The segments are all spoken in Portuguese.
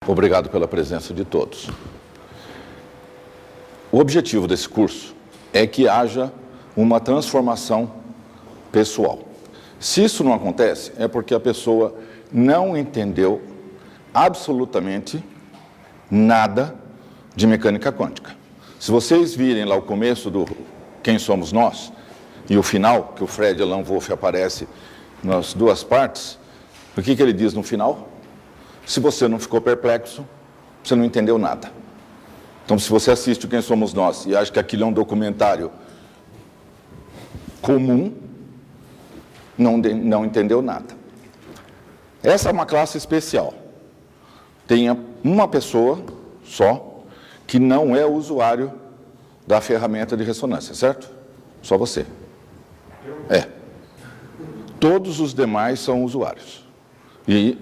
Obrigado pela presença de todos. O objetivo desse curso é que haja uma transformação pessoal. Se isso não acontece, é porque a pessoa não entendeu absolutamente nada de mecânica quântica. Se vocês virem lá o começo do Quem Somos Nós e o final, que o Fred Alan Wolf aparece nas duas partes, o que ele diz no final? Se você não ficou perplexo, você não entendeu nada. Então, se você assiste o Quem Somos Nós e acha que aquilo é um documentário comum, não entendeu nada. Essa é uma classe especial. Tem uma pessoa só que não é usuário da ferramenta de ressonância, certo? Só você. É. Todos os demais são usuários. E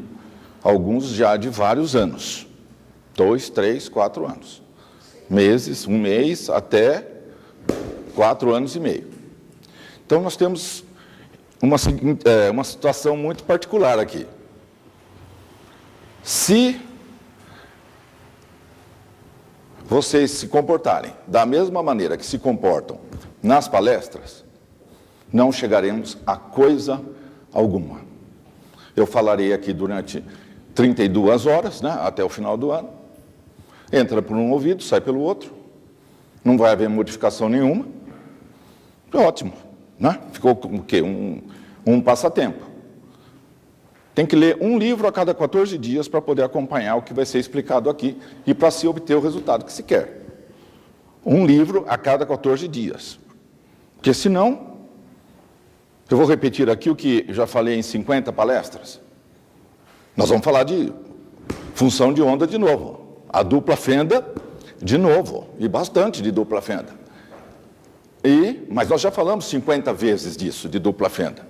alguns já de vários anos. 2, 3, 4 anos. Meses, 1 mês, até 4 anos e meio. Então, nós temos uma situação muito particular aqui. Se vocês se comportarem da mesma maneira que se comportam nas palestras, não chegaremos a coisa alguma. Eu falarei aqui durante 32 horas, né, até o final do ano. Entra por um ouvido, sai pelo outro. Não vai haver modificação nenhuma. Ótimo, né? Ficou o quê? Um passatempo. Tem que ler um livro a cada 14 dias para poder acompanhar o que vai ser explicado aqui e para se obter o resultado que se quer. Um livro a cada 14 dias. Porque senão, eu vou repetir aqui o que já falei em 50 palestras. Nós vamos falar de função de onda de novo. A dupla fenda de novo. E bastante de dupla fenda. Mas nós já falamos 50 vezes disso, de dupla fenda.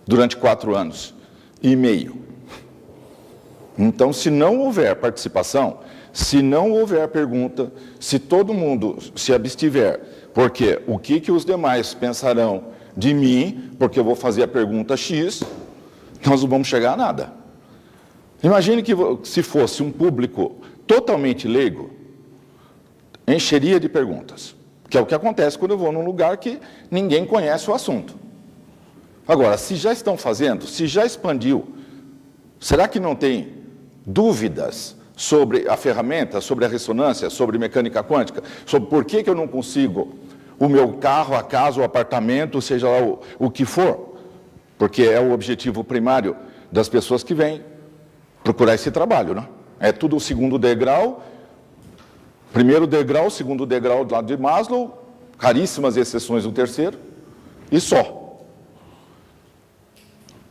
Durante 4 anos e meio. Então, se não houver participação, se não houver pergunta, se todo mundo se abstiver, porque o que os demais pensarão de mim, porque eu vou fazer a pergunta X, nós não vamos chegar a nada. Imagine que se fosse um público totalmente leigo, encheria de perguntas, que é o que acontece quando eu vou num lugar que ninguém conhece o assunto. Agora, se já estão fazendo, se já expandiu, será que não tem dúvidas sobre a ferramenta, sobre a ressonância, sobre mecânica quântica, sobre por que eu não consigo o meu carro, a casa, o apartamento, seja lá o que for? Porque é o objetivo primário das pessoas que vêm procurar esse trabalho, né? É tudo o segundo degrau, primeiro degrau, segundo degrau do lado de Maslow, raríssimas exceções do terceiro, e só.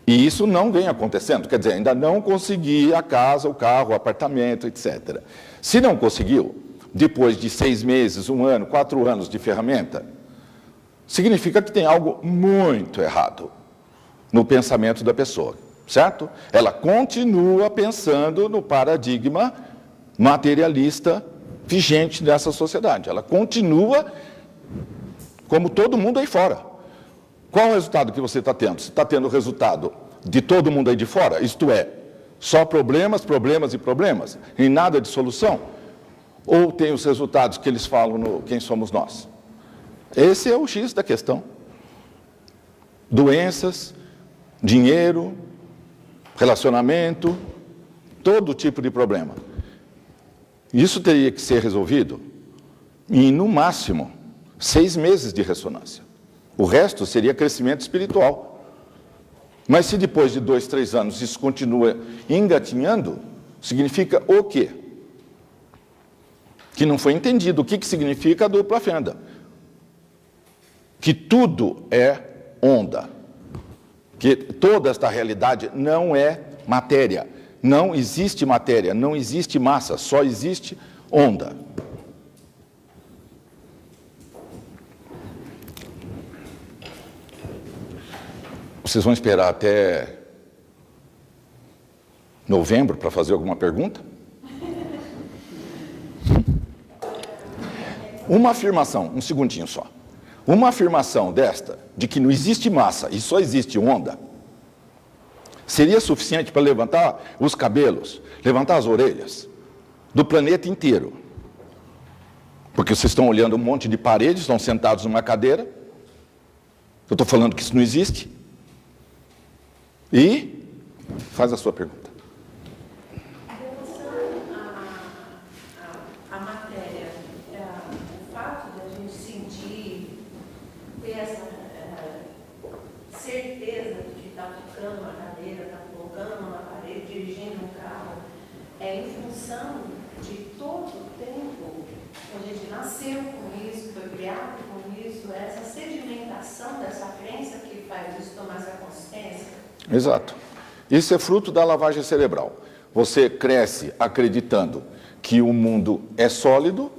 E isso não vem acontecendo, quer dizer, ainda não consegui a casa, o carro, o apartamento, etc. Se não conseguiu, depois de 6 meses, 1 ano, 4 anos de ferramenta, significa que tem algo muito errado no pensamento da pessoa, certo? Ela continua pensando no paradigma materialista vigente dessa sociedade. Ela continua como todo mundo aí fora. Qual o resultado que você está tendo? Você está tendo o resultado de todo mundo aí de fora? Isto é, só problemas, problemas e problemas, e nada de solução? Ou tem os resultados que eles falam no Quem Somos Nós? Esse é o X da questão. Doenças, dinheiro, relacionamento, todo tipo de problema. Isso teria que ser resolvido em, no máximo, 6 meses de ressonância. O resto seria crescimento espiritual. Mas se depois de 2, 3 anos isso continua engatinhando, significa o quê? Que não foi entendido o que significa a dupla fenda. Que tudo é onda. Que toda esta realidade não é matéria. Não existe matéria, não existe massa, só existe onda. Vocês vão esperar até novembro para fazer alguma pergunta? Uma afirmação, um segundinho só. Uma afirmação desta, de que não existe massa e só existe onda, seria suficiente para levantar os cabelos, levantar as orelhas do planeta inteiro. Porque vocês estão olhando um monte de paredes, estão sentados numa cadeira. Eu estou falando que isso não existe. E faz a sua pergunta. A matéria, o fato de a gente sentir, ter essa certeza de que está tocando uma cadeira, está colocando uma parede, dirigindo um carro, é em função de todo o tempo que a gente nasceu com isso, foi criado com isso, essa sedimentação dessa crença que faz isso tomar essa consciência. Exato. Isso é fruto da lavagem cerebral. Você cresce acreditando que o mundo é sólido,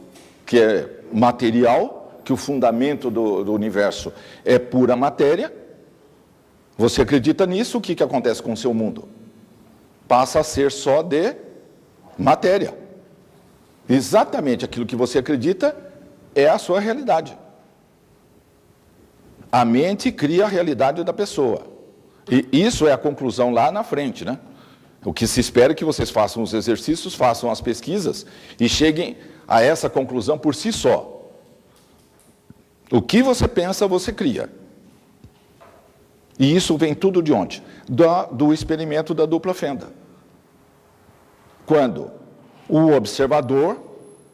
que é material, que o fundamento do universo é pura matéria. Você acredita nisso, o que acontece com o seu mundo? Passa a ser só de matéria. Exatamente aquilo que você acredita é a sua realidade. A mente cria a realidade da pessoa. E isso é a conclusão lá na frente, né? O que se espera é que vocês façam os exercícios, façam as pesquisas e cheguem a essa conclusão por si só. O que você pensa, você cria. E isso vem tudo de onde? Do experimento da dupla fenda. Quando o observador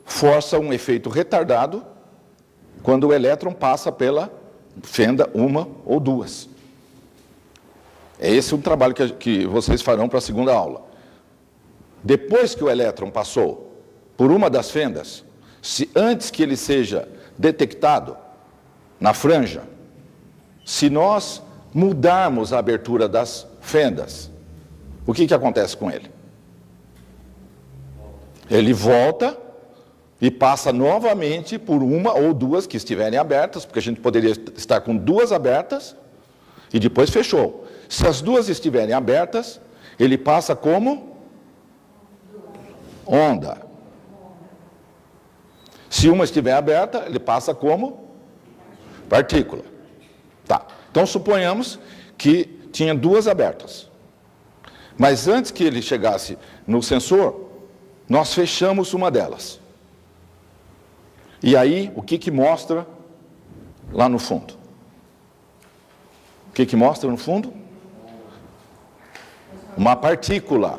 força um efeito retardado, quando o elétron passa pela fenda uma ou duas. É esse o trabalho que vocês farão para a segunda aula. Depois que o elétron passou por uma das fendas, se antes que ele seja detectado na franja, se nós mudarmos a abertura das fendas, o que acontece com ele? Ele volta e passa novamente por uma ou duas que estiverem abertas, porque a gente poderia estar com duas abertas e depois fechou. Se as duas estiverem abertas, ele passa como onda. Se uma estiver aberta, ele passa como partícula. Tá. Então, suponhamos que tinha duas abertas. Mas antes que ele chegasse no sensor, nós fechamos uma delas. E aí, o que mostra lá no fundo? O que mostra no fundo? Uma partícula.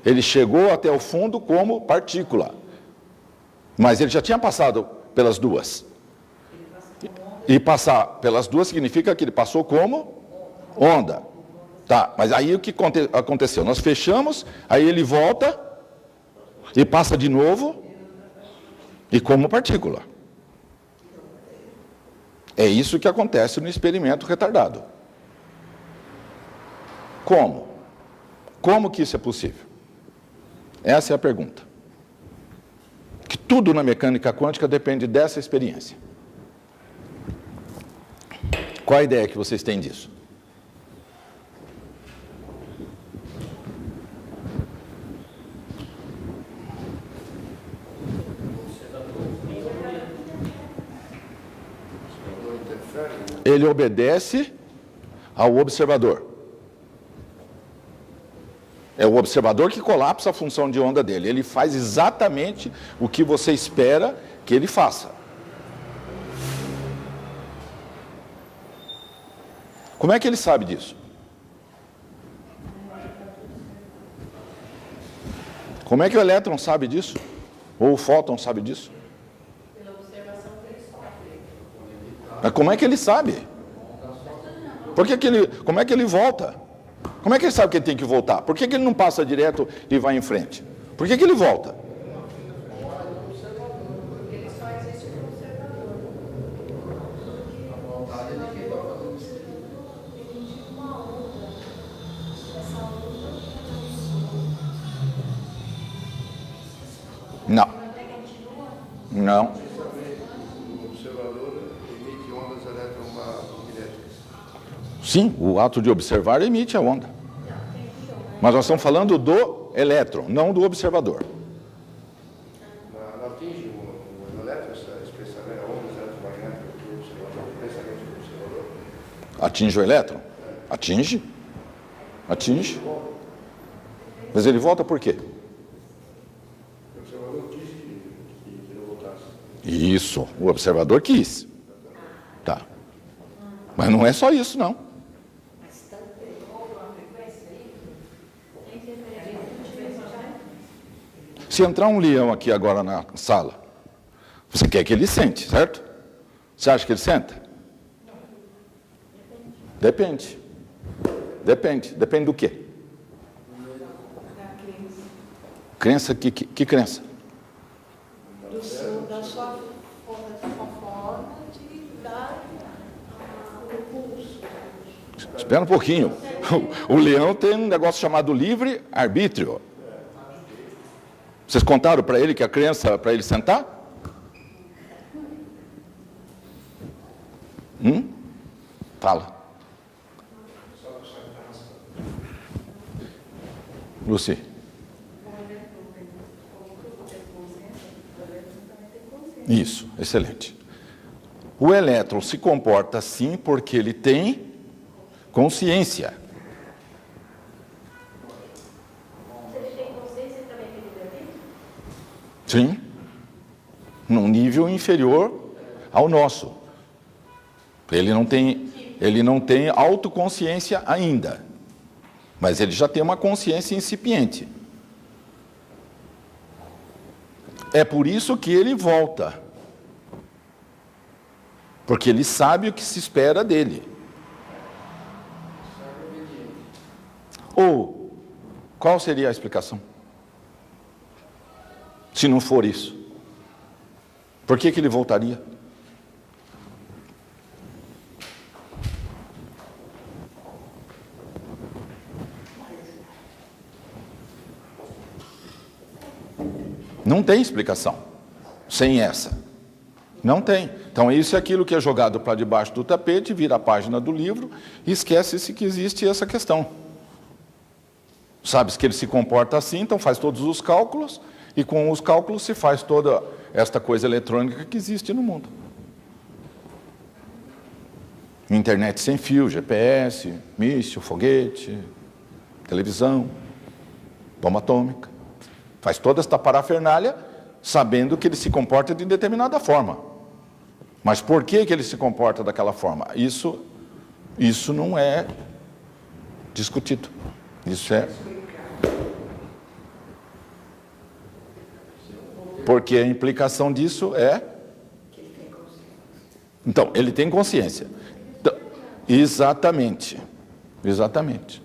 Ele chegou até o fundo como partícula. Mas ele já tinha passado pelas duas. E passar pelas duas significa que ele passou como onda. Tá, mas aí o que aconteceu? Nós fechamos, aí ele volta e passa de novo e como partícula. É isso que acontece no experimento retardado. Como? Como que isso é possível? Essa é a pergunta. Que tudo na mecânica quântica depende dessa experiência. Qual a ideia que vocês têm disso? Ele obedece ao observador. É o observador que colapsa a função de onda dele. Ele faz exatamente o que você espera que ele faça. Como é que ele sabe disso? Como é que o elétron sabe disso? Ou o fóton sabe disso? Pela observação que ele sofre. Mas como é que ele sabe? Como é que ele volta? Como é que ele sabe que ele tem que voltar? Por que ele não passa direto e vai em frente? Por que ele volta? Porque ele só existe como observador. Não. Não. O observador emite ondas eletromagnéticas. Sim, o ato de observar emite a onda. Mas nós estamos falando do elétron, não do observador. Não atinge o elétron, essa expressão, ondas eletromagnéticas do observador, o pensamento do observador? Atinge o elétron? Atinge. Atinge. Mas ele volta por quê? O observador quis que não voltasse. Isso, o observador quis. Tá. Mas não é só isso, não. Se entrar um leão aqui agora na sala, você quer que ele sente, certo? Você acha que ele senta? Depende. Depende. Depende do quê? Crença, que crença? Da sua forma de dar o pulso. Espera um pouquinho. O leão tem um negócio chamado livre-arbítrio. Vocês contaram para ele que a crença para ele sentar? Fala. Lucy. Isso, excelente. O elétron se comporta assim porque ele tem consciência. Sim, num nível inferior ao nosso. Ele não tem autoconsciência ainda, mas ele já tem uma consciência incipiente. É por isso que ele volta, porque ele sabe o que se espera dele. Ou, qual seria a explicação? Se não for isso, por que ele voltaria? Não tem explicação sem essa. Não tem. Então, isso é aquilo que é jogado para debaixo do tapete, vira a página do livro e esquece-se que existe essa questão. Sabe-se que ele se comporta assim, então faz todos os cálculos, e com os cálculos se faz toda esta coisa eletrônica que existe no mundo. Internet sem fio, GPS, míssil, foguete, televisão, bomba atômica. Faz toda esta parafernália sabendo que ele se comporta de determinada forma. Mas por que ele se comporta daquela forma? Isso não é discutido. Isso é... Porque a implicação disso é... Então, ele tem consciência. Então, exatamente. Exatamente.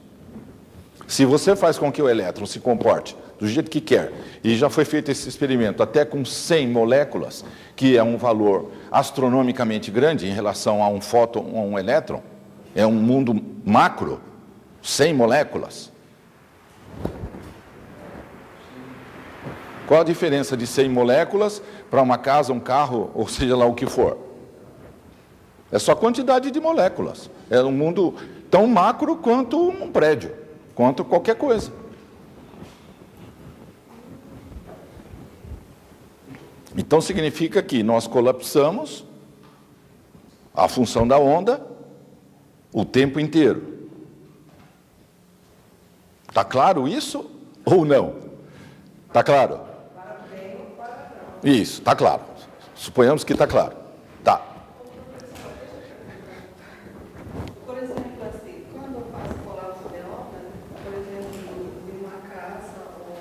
Se você faz com que o elétron se comporte do jeito que quer, e já foi feito esse experimento até com 100 moléculas, que é um valor astronomicamente grande em relação a um fóton ou a um elétron, é um mundo macro, 100 moléculas. Qual a diferença de 100 moléculas para uma casa, um carro, ou seja lá o que for? É só quantidade de moléculas. É um mundo tão macro quanto um prédio, quanto qualquer coisa. Então significa que nós colapsamos a função da onda o tempo inteiro. Está claro isso ou não? Está claro? Isso, está claro. Suponhamos que está claro. Tá. Por exemplo, assim, quando eu faço colapso de onda, por exemplo, de uma casa ou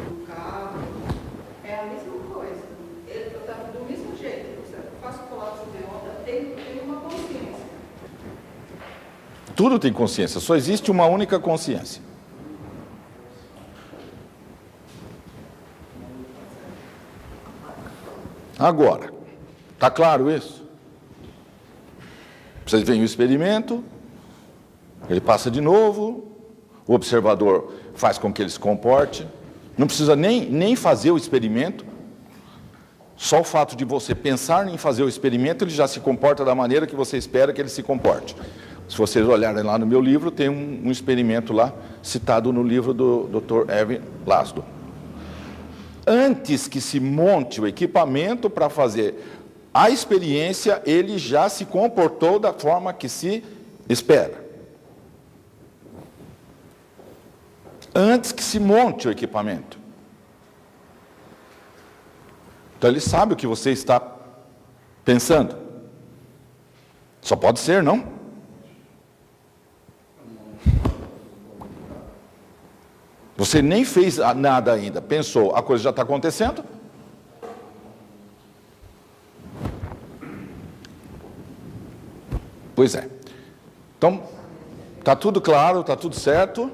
de um carro, é a mesma coisa. Eu estava do mesmo jeito. Eu faço colapso de onda, tem uma consciência. Tudo tem consciência, só existe uma única consciência. Agora, está claro isso? Vocês veem o experimento, ele passa de novo, o observador faz com que ele se comporte, não precisa nem fazer o experimento, só o fato de você pensar em fazer o experimento, ele já se comporta da maneira que você espera que ele se comporte. Se vocês olharem lá no meu livro, tem um experimento lá, citado no livro do Dr. Erwin Laszlo. Antes que se monte o equipamento para fazer a experiência, ele já se comportou da forma que se espera. Antes que se monte o equipamento. Então ele sabe o que você está pensando. Só pode ser, não? Você nem fez nada ainda, pensou, a coisa já está acontecendo? Pois é. Então, está tudo claro, está tudo certo,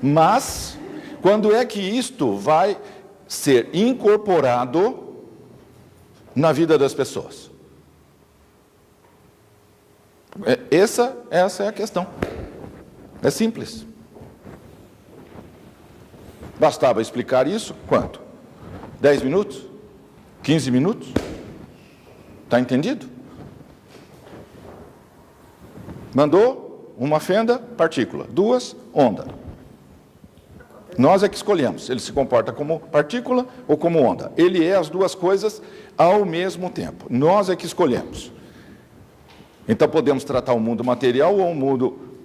mas quando é que isto vai ser incorporado na vida das pessoas? Essa é a questão. É simples. Bastava explicar isso, quanto? 10 minutos? 15 minutos? Está entendido? Mandou uma fenda, partícula. 2, onda. Nós é que escolhemos. Ele se comporta como partícula ou como onda. Ele é as duas coisas ao mesmo tempo. Nós é que escolhemos. Então podemos tratar o mundo material ou o mundo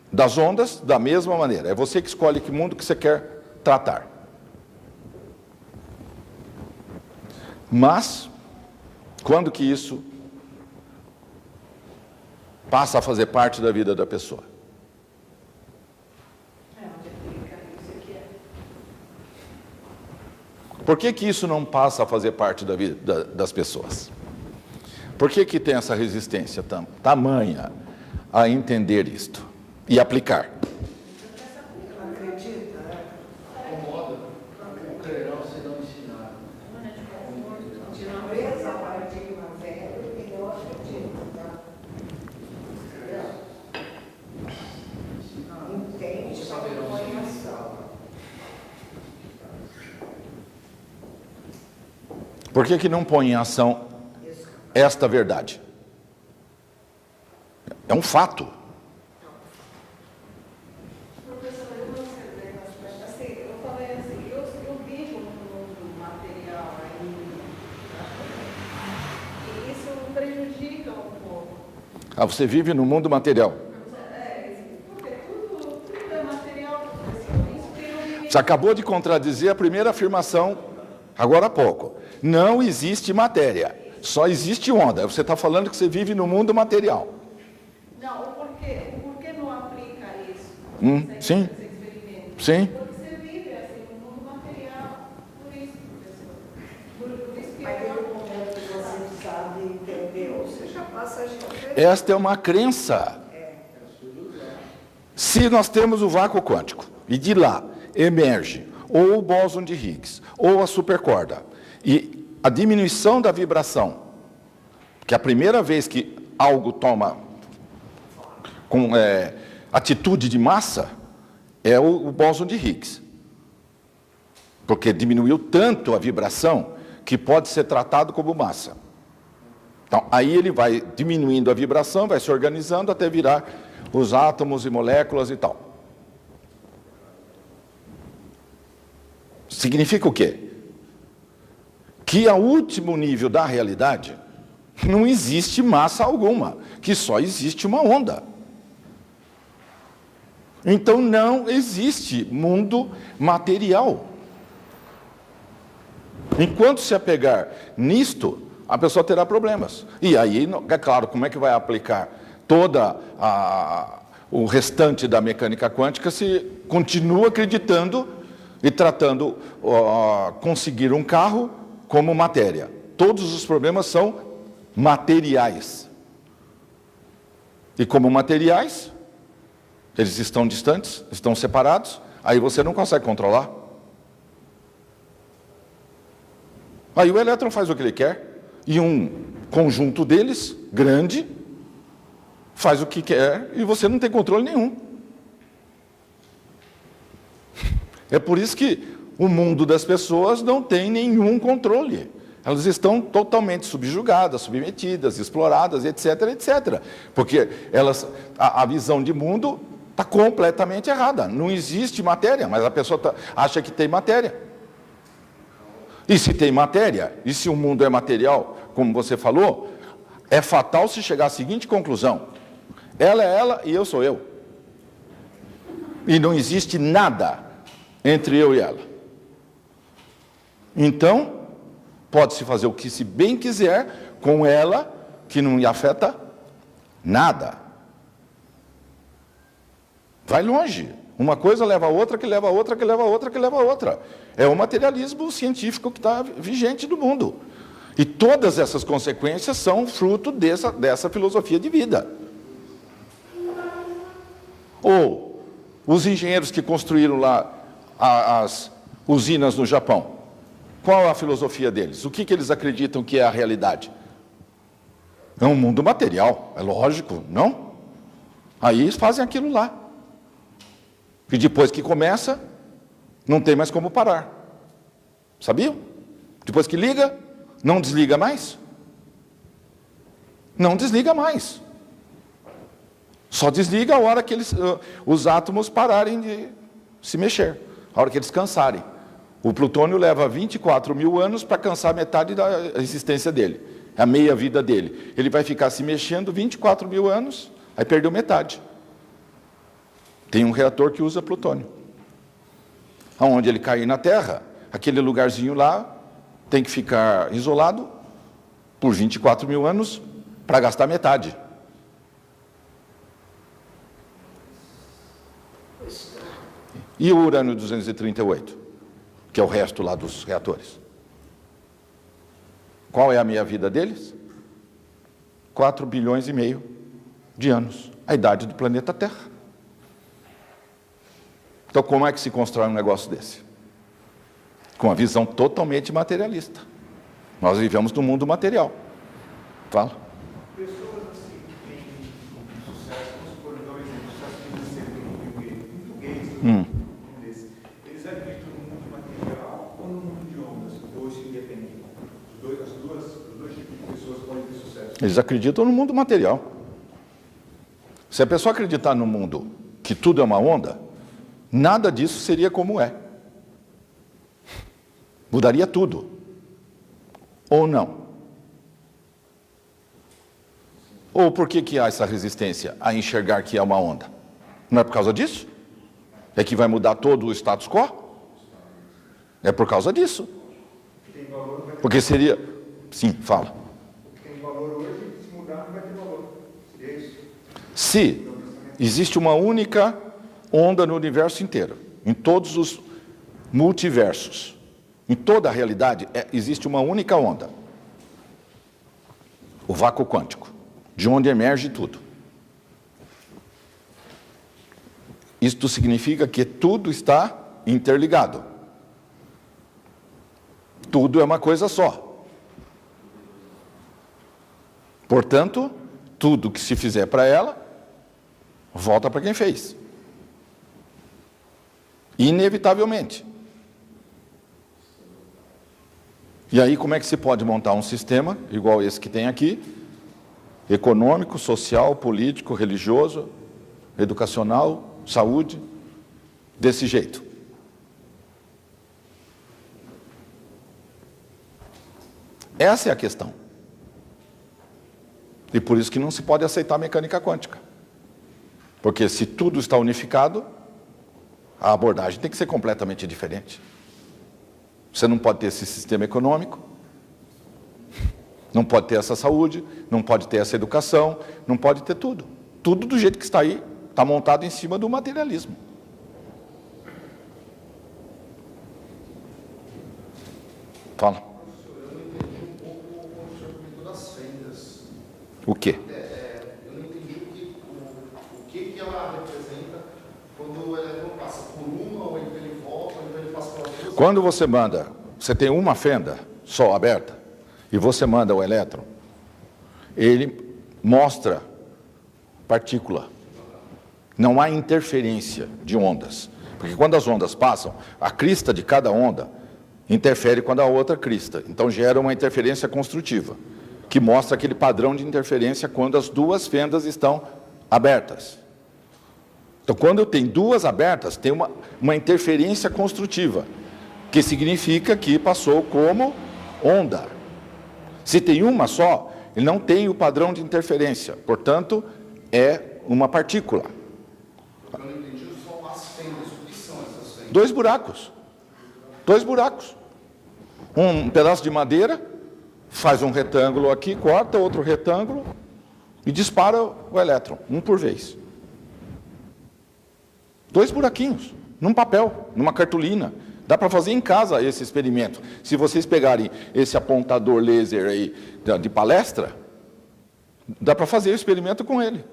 das ondas da mesma maneira. É você que escolhe que mundo que você quer tratar. Mas, quando que isso passa a fazer parte da vida da pessoa? Por que que isso não passa a fazer parte da vida das pessoas? Por que que tem essa resistência tamanha a entender isto e aplicar? Por que que não põe em ação esta verdade? É um fato. Professor, eu não sei, assim, eu falei assim, eu vivo no mundo material ainda, e isso prejudica um pouco. Ah, você vive no mundo material. Porque tudo é material, professor. Isso tem Você acabou de contradizer a primeira afirmação, agora há pouco. Não existe matéria, só existe onda. Você está falando que você vive no mundo material. Não, o porquê não aplica isso? Sim. Esse experimento? Sim. Porque você vive assim no mundo material, por isso, professor. Por isso que Mas pelo momento que você sabe, entendeu, você já passa a gente. Esta é uma crença. Se nós temos o vácuo quântico, e de lá emerge ou o bóson de Higgs, ou a supercorda, e a diminuição da vibração, que é a primeira vez que algo toma com atitude de massa, é o bóson de Higgs. Porque diminuiu tanto a vibração que pode ser tratado como massa. Então, aí ele vai diminuindo a vibração, vai se organizando até virar os átomos e moléculas e tal. Significa o quê? Que ao último nível da realidade não existe massa alguma, que só existe uma onda. Então não existe mundo material. Enquanto se apegar nisto, a pessoa terá problemas. E aí, é claro, como é que vai aplicar toda o restante da mecânica quântica se continua acreditando e tratando conseguir um carro como matéria? Todos os problemas são materiais. E como materiais, eles estão distantes, estão separados, aí você não consegue controlar. Aí o elétron faz o que ele quer, e um conjunto deles, grande, faz o que quer, e você não tem controle nenhum. É por isso que o mundo das pessoas não tem nenhum controle. Elas estão totalmente subjugadas, submetidas, exploradas, etc, etc. Porque a visão de mundo está completamente errada. Não existe matéria, mas a pessoa acha que tem matéria. E se tem matéria, e se o mundo é material, como você falou, é fatal se chegar à seguinte conclusão: ela é ela e eu sou eu. E não existe nada entre eu e ela. Então, Pode-se fazer o que se bem quiser com ela, que não lhe afeta nada. Vai longe. Uma coisa leva a outra, que leva a outra, que leva a outra, que leva a outra. É o materialismo científico que está vigente no mundo. E todas essas consequências são fruto dessa filosofia de vida. Ou os engenheiros que construíram lá as usinas no Japão. Qual é a filosofia deles? O que eles acreditam que é a realidade? É um mundo material, é lógico, não? Aí eles fazem aquilo lá. E depois que começa, não tem mais como parar. Sabiam? Depois que liga, não desliga mais. Não desliga mais. Só desliga a hora que os átomos pararem de se mexer, a hora que eles cansarem. O plutônio leva 24 mil anos para cansar metade da existência dele. É a meia vida dele. Ele vai ficar se mexendo 24 mil anos, aí perdeu metade. Tem um reator que usa plutônio. Aonde ele cair na Terra, aquele lugarzinho lá tem que ficar isolado por 24 mil anos para gastar metade. E o urânio 238, que é o resto lá dos reatores? Qual é a meia-vida deles? 4 bilhões e meio de anos. A idade do planeta Terra. Então, como é que se constrói um negócio desse? Com a visão totalmente materialista. Nós vivemos no mundo material. Fala. Pessoas assim que têm sucesso, vamos supor, dar um exemplo, sucesso financeiro muito gays, eles acreditam no mundo material ou no mundo de ondas? Ou isso independente? Os dois tipos de pessoas podem ter sucesso. Eles acreditam no mundo material. Se a pessoa acreditar no mundo que tudo é uma onda, nada disso seria como é. Mudaria tudo. Ou não? Ou por que há essa resistência a enxergar que é uma onda? Não é por causa disso? É que vai mudar todo o status quo? É por causa disso. Porque seria... Sim, fala. Tem valor hoje, se mudar não vai ter valor. Seria isso? Se existe uma única onda no universo inteiro, em todos os multiversos, em toda a realidade, existe uma única onda. O vácuo quântico, de onde emerge tudo. Isto significa que tudo está interligado. Tudo é uma coisa só. Portanto, tudo que se fizer para ela, volta para quem fez. Inevitavelmente. E aí, como é que se pode montar um sistema, igual esse que tem aqui, econômico, social, político, religioso, educacional, saúde, desse jeito? Essa é a questão. E por isso que não se pode aceitar a mecânica quântica. Porque se tudo está unificado, a abordagem tem que ser completamente diferente. Você não pode ter esse sistema econômico, não pode ter essa saúde, não pode ter essa educação, não pode ter tudo. Tudo do jeito que está aí, está montado em cima do materialismo. Fala. Eu não entendi um pouco o senhor comentou das fendas. O quê? Eu não entendi o que ela representa quando o elétron passa por uma, ou então ele volta, ou então ele passa pelas duas. Quando você manda, você tem uma fenda só aberta, e você manda o elétron, ele mostra partícula. Não há interferência de ondas. Porque quando as ondas passam, a crista de cada onda interfere com a outra crista. Então gera uma interferência construtiva, que mostra aquele padrão de interferência quando as duas fendas estão abertas. Então, quando eu tenho duas abertas, tem uma interferência construtiva, que significa que passou como onda. Se tem uma só, ele não tem o padrão de interferência, portanto, é uma partícula. Eu não entendi só as fendas, o que são essas fendas? Dois buracos. Um pedaço de madeira, faz um retângulo aqui, corta outro retângulo e dispara o elétron, um por vez. 2 buraquinhos, num papel, numa cartolina. Dá para fazer em casa esse experimento. Se vocês pegarem esse apontador laser aí de palestra, dá para fazer o experimento com ele.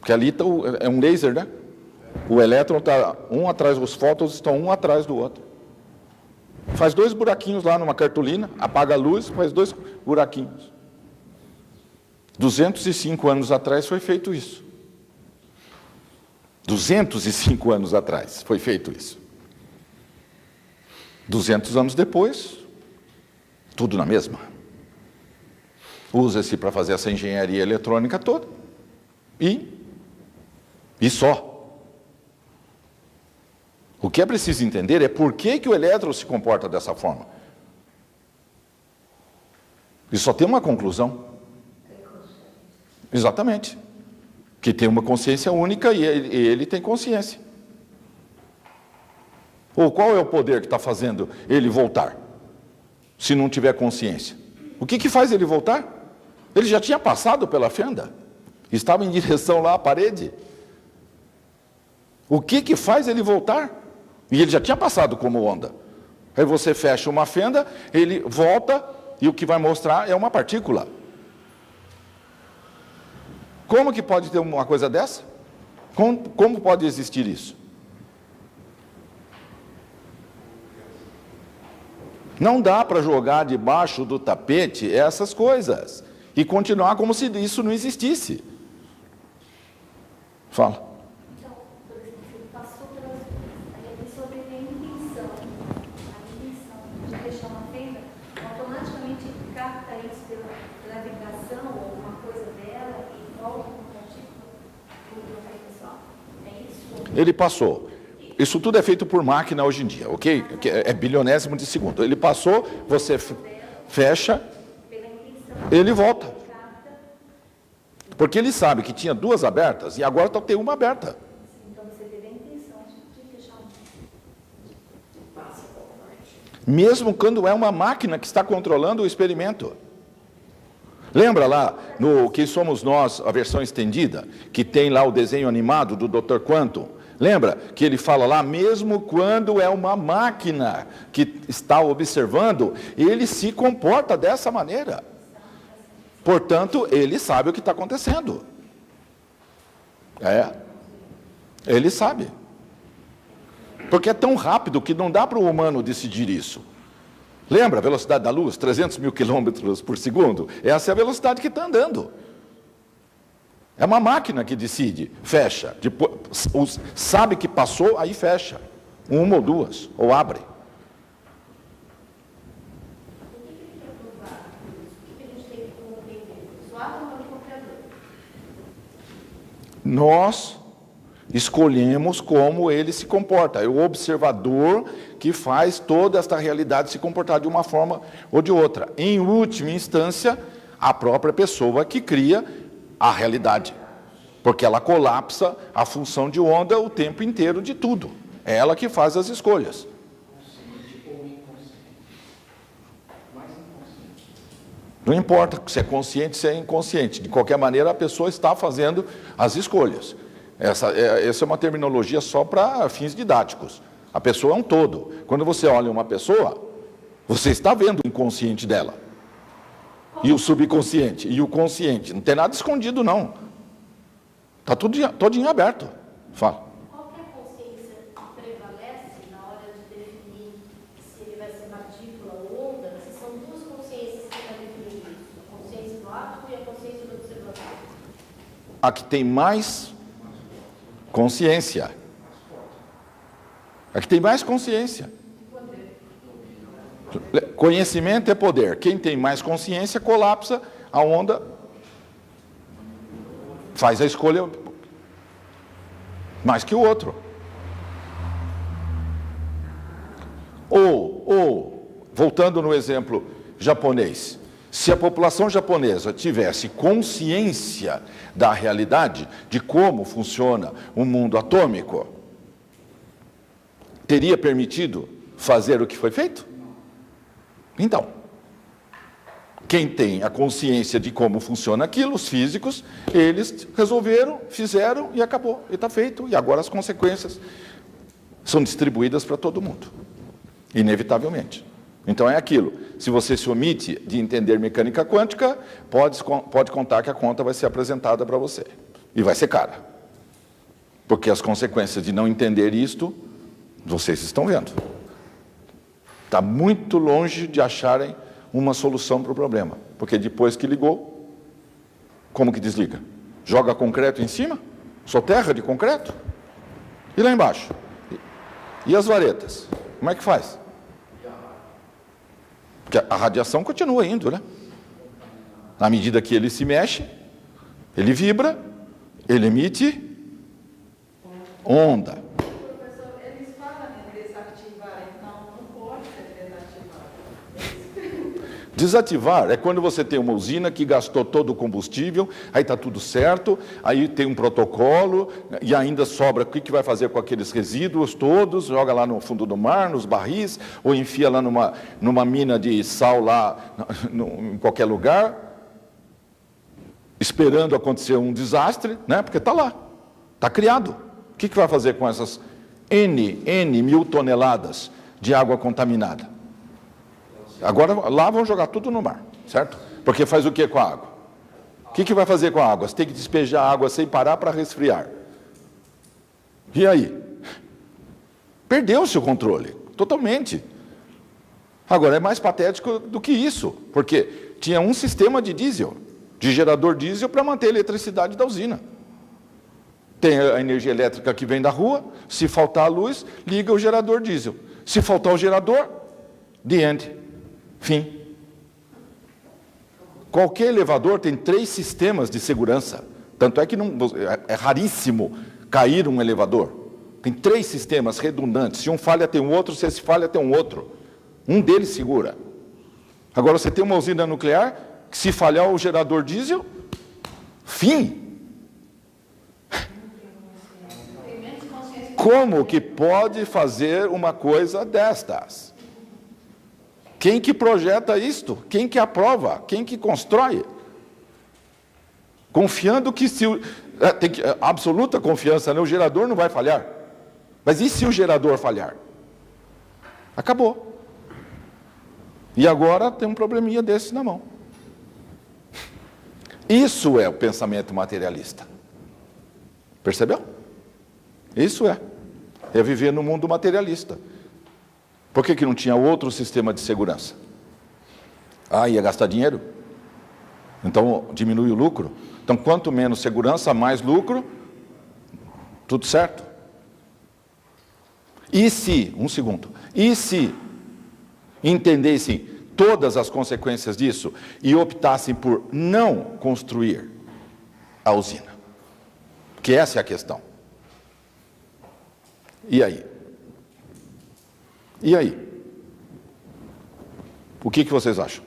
Porque ali é um laser, né? O elétron está um atrás, os fótons estão um atrás do outro. Faz 2 buraquinhos lá numa cartolina, apaga a luz, faz 2 buraquinhos. 205 anos atrás foi feito isso. 205 anos atrás foi feito isso. 200 anos depois, tudo na mesma. Usa-se para fazer essa engenharia eletrônica toda. E só. O que é preciso entender é por que o elétron se comporta dessa forma. E só tem uma conclusão. Exatamente. Que tem uma consciência única e ele tem consciência. Ou qual é o poder que está fazendo ele voltar? Se não tiver consciência. O que faz ele voltar? Ele já tinha passado pela fenda. Estava em direção lá à parede. O que faz ele voltar? E ele já tinha passado como onda. Aí você fecha uma fenda, ele volta e o que vai mostrar é uma partícula. Como que pode ter uma coisa dessa? Como pode existir isso? Não dá para jogar debaixo do tapete essas coisas e continuar como se isso não existisse. Fala. Então, por exemplo, ele passou pelas coisas, aí a pessoa teve a intenção de deixar uma fenda, automaticamente ele capta isso pela vibração ou alguma coisa dela e volta com o partícula, pessoal. É isso? Ele passou. Isso tudo é feito por máquina hoje em dia, ok? É bilionésimo de segundo. Ele passou, você fecha, ele volta. Porque ele sabe que tinha 2 abertas e agora tem uma aberta. Então você teve a intenção de fechar Mesmo quando é uma máquina que está controlando o experimento. Lembra lá no Que Somos Nós, a versão estendida, que tem lá o desenho animado do Dr. Quantum? Lembra que ele fala lá, mesmo quando é uma máquina que está observando, ele se comporta dessa maneira. Portanto, ele sabe o que está acontecendo. Ele sabe. Porque é tão rápido que não dá para o humano decidir isso. Lembra a velocidade da luz? 300 mil quilômetros por segundo? Essa é a velocidade que está andando. É uma máquina que decide, fecha. Depois, sabe que passou, aí fecha. 1 ou 2, ou abre. Nós escolhemos como ele se comporta. É o observador que faz toda esta realidade se comportar de uma forma ou de outra. Em última instância, a própria pessoa que cria a realidade. Porque ela colapsa a função de onda o tempo inteiro de tudo. É ela que faz as escolhas. Não importa se é consciente, se é inconsciente. De qualquer maneira, a pessoa está fazendo as escolhas. Essa é uma terminologia só para fins didáticos. A pessoa é um todo. Quando você olha uma pessoa, você está vendo o inconsciente dela. E o subconsciente, e o consciente. Não tem nada escondido, não. Está todinho aberto. Fala. Qual que é a consciência que prevalece na hora de definir se ele vai ser partícula ou onda? Se são 2 consciências que vai definir isso. A consciência do átomo e a consciência do observador. A que tem mais consciência. A que tem mais consciência. Conhecimento é poder. Quem tem mais consciência colapsa a onda, faz a escolha mais que o outro. Ou, voltando no exemplo japonês, se a população japonesa tivesse consciência da realidade, de como funciona o mundo atômico, teria permitido fazer o que foi feito? Então, quem tem a consciência de como funciona aquilo, os físicos, eles resolveram, fizeram e acabou. E está feito. E agora as consequências são distribuídas para todo mundo, inevitavelmente. Então é aquilo. Se você se omite de entender mecânica quântica, pode contar que a conta vai ser apresentada para você. E vai ser cara. Porque as consequências de não entender isto, vocês estão vendo. Está muito longe de acharem uma solução para o problema. Porque depois que ligou, como que desliga? Joga concreto em cima? Soterra de concreto? E lá embaixo? E as varetas? Como é que faz? Porque a radiação continua indo, né? Na medida que ele se mexe, ele vibra, ele emite onda. Professor, eles falam em desativar, então não pode ser desativar. Desativar é quando você tem uma usina que gastou todo o combustível, aí está tudo certo, aí tem um protocolo, e ainda sobra o que vai fazer com aqueles resíduos todos, joga lá no fundo do mar, nos barris, ou enfia lá numa mina de sal lá em qualquer lugar, esperando acontecer um desastre, né? Porque está lá, está criado. O que vai fazer com essas N mil toneladas de água contaminada? Agora, lá vão jogar tudo no mar, certo? Porque faz o que com a água? O que vai fazer com a água? Você tem que despejar a água sem parar para resfriar. E aí? Perdeu-se o controle, totalmente. Agora, é mais patético do que isso, porque tinha um sistema de diesel, de gerador diesel para manter a eletricidade da usina. Tem a energia elétrica que vem da rua, se faltar a luz, liga o gerador diesel. Se faltar o gerador, the end. Fim. Qualquer elevador tem 3 sistemas de segurança. Tanto é que é raríssimo cair um elevador. Tem 3 sistemas redundantes. Se um falha, tem um outro. Se esse falha, tem um outro. Um deles segura. Agora, você tem uma usina nuclear, que se falhar o gerador diesel, fim. Como que pode fazer uma coisa destas? Quem que projeta isto? Quem que aprova? Quem que constrói? Confiando que tem absoluta confiança, né? O gerador não vai falhar. Mas e se o gerador falhar? Acabou. E agora tem um probleminha desse na mão. Isso é o pensamento materialista. Percebeu? Isso é viver no mundo materialista. Por que não tinha outro sistema de segurança? Ia gastar dinheiro? Então diminui o lucro. Então quanto menos segurança, mais lucro, tudo certo. E se entendessem todas as consequências disso e optassem por não construir a usina? Que essa é a questão. E aí? E aí? O que vocês acham?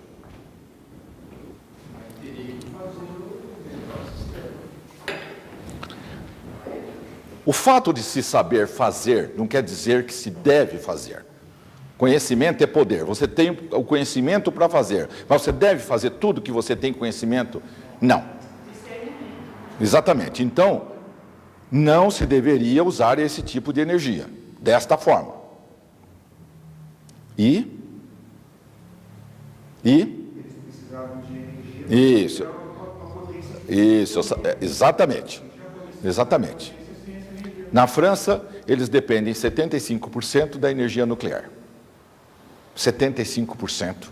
O fato de se saber fazer não quer dizer que se deve fazer. Conhecimento é poder. Você tem o conhecimento para fazer, mas você deve fazer tudo que você tem conhecimento? Não. Exatamente. Então, não se deveria usar esse tipo de energia, desta forma. Eles precisavam de energia. Isso, exatamente. Na França, eles dependem 75% da energia nuclear. 75%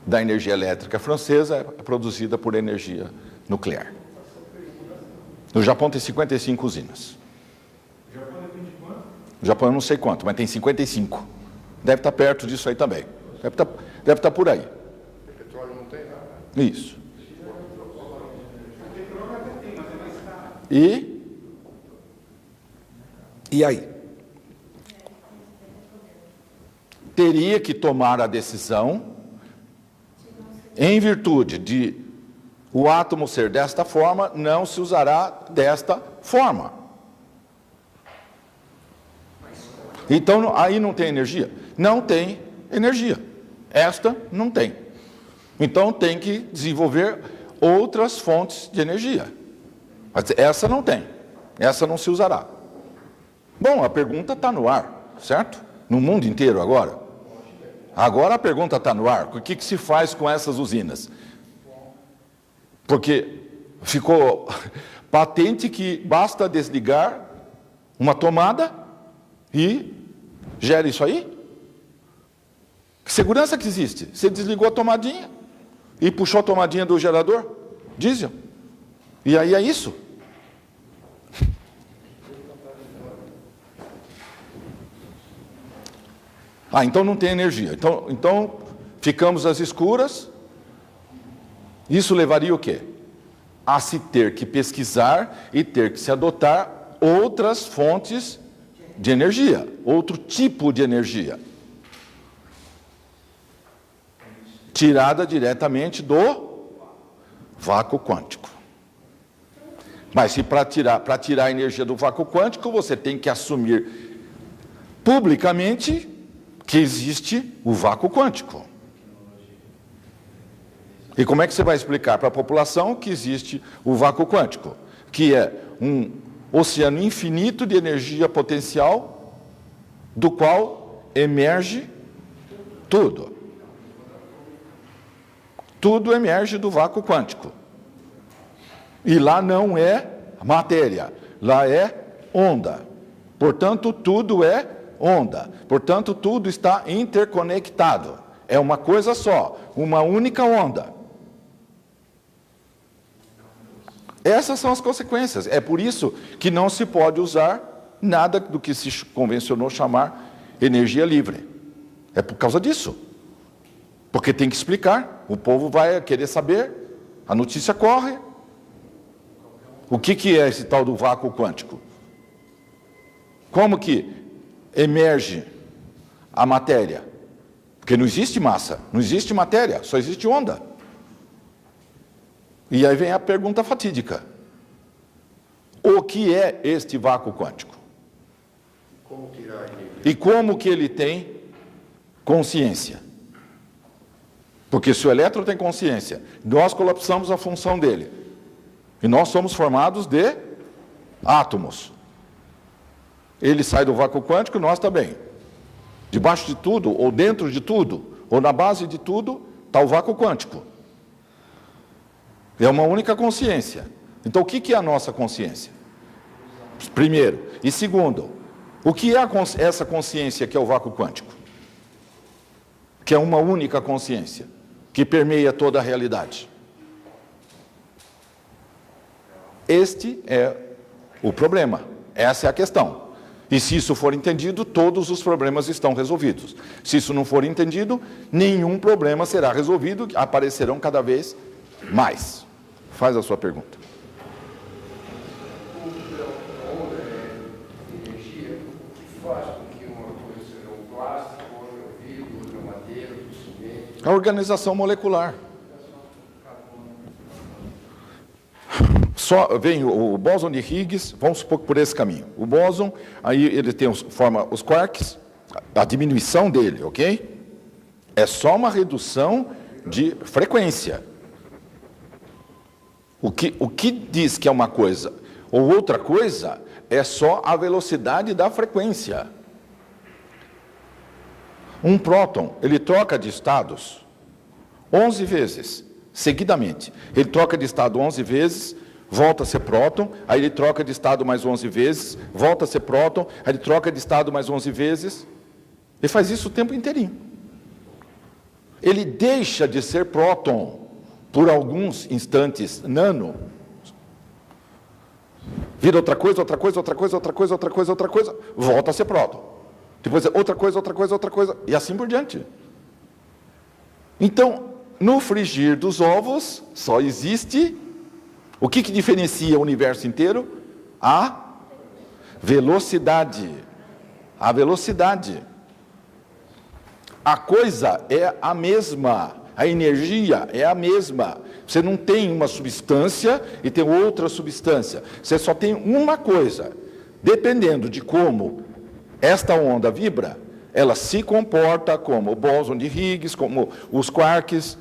da energia elétrica francesa é produzida por energia nuclear. No Japão tem 55 usinas. O Japão depende de quanto? O Japão eu não sei quanto, mas tem 55. Deve estar perto disso aí também. Deve estar por aí. Petróleo não tem nada. Isso. O petróleo até tem, mas é mais caro. E aí? Teria que tomar a decisão em virtude de o átomo ser desta forma, não se usará desta forma. Então, aí não tem energia. não tem energia. Esta não tem. Então tem que desenvolver outras fontes de energia. Mas essa não tem. Essa não se usará. Bom, a pergunta está no ar, certo? No mundo inteiro agora. Agora a pergunta está no ar. O que se faz com essas usinas? Porque ficou patente que basta desligar uma tomada e gera isso aí? Que segurança que existe? Você desligou a tomadinha e puxou a tomadinha do gerador diesel. E aí é isso. Então não tem energia. Então ficamos às escuras. Isso levaria o quê? A se ter que pesquisar e ter que se adotar outras fontes de energia, outro tipo de energia, tirada diretamente do vácuo quântico. Mas se para tirar a energia do vácuo quântico, você tem que assumir publicamente que existe o vácuo quântico. E como é que você vai explicar para a população que existe o vácuo quântico? Que é um oceano infinito de energia potencial, do qual emerge tudo. Tudo emerge do vácuo quântico. E lá não é matéria, lá é onda. Portanto, tudo é onda. Portanto, tudo está interconectado. É uma coisa só, uma única onda. Essas são as consequências. É por isso que não se pode usar nada do que se convencionou chamar energia livre. É por causa disso. Porque tem que explicar. O povo vai querer saber. A notícia corre. O que é esse tal do vácuo quântico? Como que emerge a matéria? Porque não existe massa, não existe matéria, só existe onda. E aí vem a pergunta fatídica. O que é este vácuo quântico? Como tirar a energia? E como que ele tem consciência? Porque se o elétron tem consciência, nós colapsamos a função dele. E nós somos formados de átomos. Ele sai do vácuo quântico, nós também. Debaixo de tudo, ou dentro de tudo, ou na base de tudo, está o vácuo quântico. É uma única consciência. Então, o que é a nossa consciência? Primeiro. E segundo, o que é essa consciência que é o vácuo quântico? Que é uma única consciência, que permeia toda a realidade. Este é o problema. Essa é a questão. E se isso for entendido, todos os problemas estão resolvidos. Se isso não for entendido, nenhum problema será resolvido, aparecerão cada vez mais. Faz a sua pergunta. Onda é energia que faz com que uma coisa seja um plástico, outra um vidro, outra madeira, outro cimento. A organização molecular. Só vem o bóson de Higgs, vamos supor que por esse caminho. O bóson, aí ele forma os quarks, a diminuição dele, ok? É só uma redução de frequência. O que diz que é uma coisa ou outra coisa é só a velocidade da frequência. Um próton, ele troca de estados 11 vezes, seguidamente. Ele troca de estado 11 vezes, volta a ser próton, aí ele troca de estado mais 11 vezes, volta a ser próton, aí ele troca de estado mais 11 vezes. Ele faz isso o tempo inteirinho. Ele deixa de ser próton por alguns instantes nano, vira outra coisa, outra coisa, outra coisa, outra coisa, outra coisa, outra coisa, volta a ser próton. Depois é outra coisa, outra coisa, outra coisa, e assim por diante. Então, no frigir dos ovos, só existe... O que diferencia o universo inteiro? A velocidade. A velocidade. A coisa é a mesma. A energia é a mesma. Você não tem uma substância e tem outra substância. Você só tem uma coisa. Dependendo de como esta onda vibra, ela se comporta como o bóson de Higgs, como os quarks.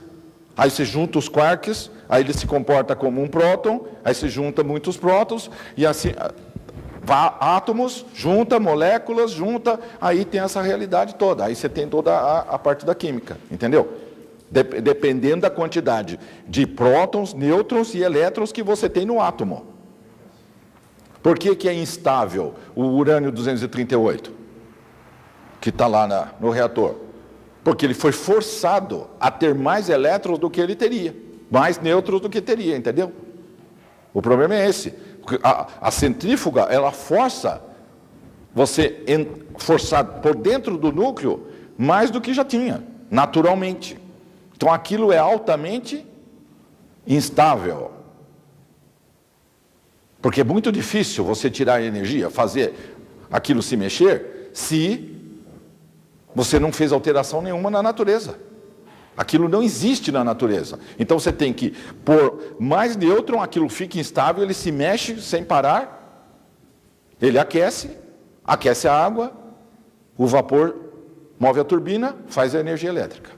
Aí você junta os quarks, aí ele se comporta como um próton, aí você junta muitos prótons, e assim, átomos, junta moléculas, junta, aí tem essa realidade toda. Aí você tem toda a parte da química, entendeu? Dependendo da quantidade de prótons, nêutrons e elétrons que você tem no átomo. Por que é instável o urânio 238, que está lá no reator? Porque ele foi forçado a ter mais elétrons do que ele teria, mais nêutrons do que teria, entendeu? O problema é esse. A centrífuga, ela força você forçar por dentro do núcleo mais do que já tinha, naturalmente. Então aquilo é altamente instável. Porque é muito difícil você tirar a energia, fazer aquilo se mexer, se você não fez alteração nenhuma na natureza. Aquilo não existe na natureza. Então você tem que pôr mais nêutron, aquilo fica instável, ele se mexe sem parar, ele aquece a água, o vapor move a turbina, faz a energia elétrica.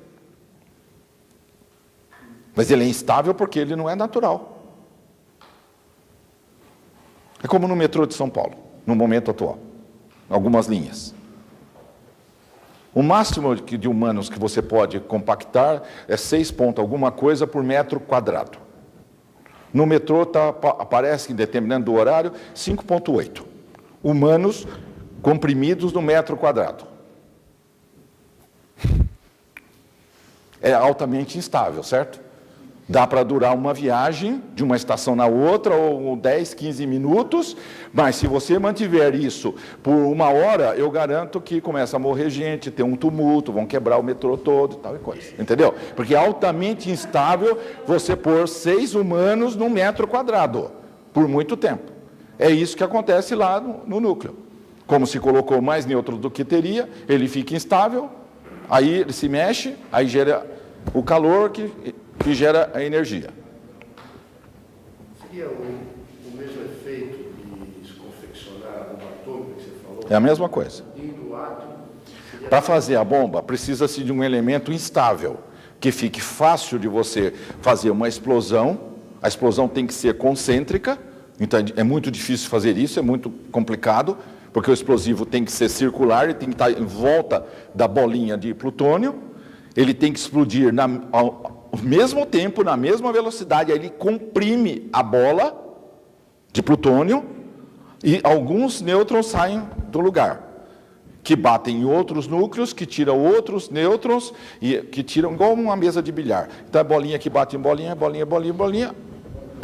Mas ele é instável porque ele não é natural. É como no metrô de São Paulo, no momento atual, algumas linhas. O máximo de humanos que você pode compactar é 6 pontos alguma coisa por metro quadrado. No metrô aparece, dependendo do horário, 5,8 humanos comprimidos no metro quadrado. É altamente instável, certo? Dá para durar uma viagem de uma estação na outra, ou 10, 15 minutos, mas se você mantiver isso por 1 hora, eu garanto que começa a morrer gente, tem um tumulto, vão quebrar o metrô todo e tal e coisa. Entendeu? Porque é altamente instável você pôr 6 humanos num metro quadrado, por muito tempo. É isso que acontece lá no núcleo. Como se colocou mais nêutrons do que teria, ele fica instável, aí ele se mexe, aí gera o calor que gera a energia. Seria o mesmo efeito de desconfeccionar a bomba atômica que você falou? É a mesma coisa. Do átomo, para fazer a bomba, precisa-se de um elemento instável, que fique fácil de você fazer uma explosão. A explosão tem que ser concêntrica, então é muito difícil fazer isso, é muito complicado, porque o explosivo tem que ser circular, ele tem que estar em volta da bolinha de plutônio, ele tem que explodir ao mesmo tempo, na mesma velocidade, aí ele comprime a bola de plutônio e alguns nêutrons saem do lugar, que batem em outros núcleos, que tiram outros nêutrons, e que tiram igual uma mesa de bilhar. Então a bolinha que bate em bolinha, bolinha, bolinha, bolinha,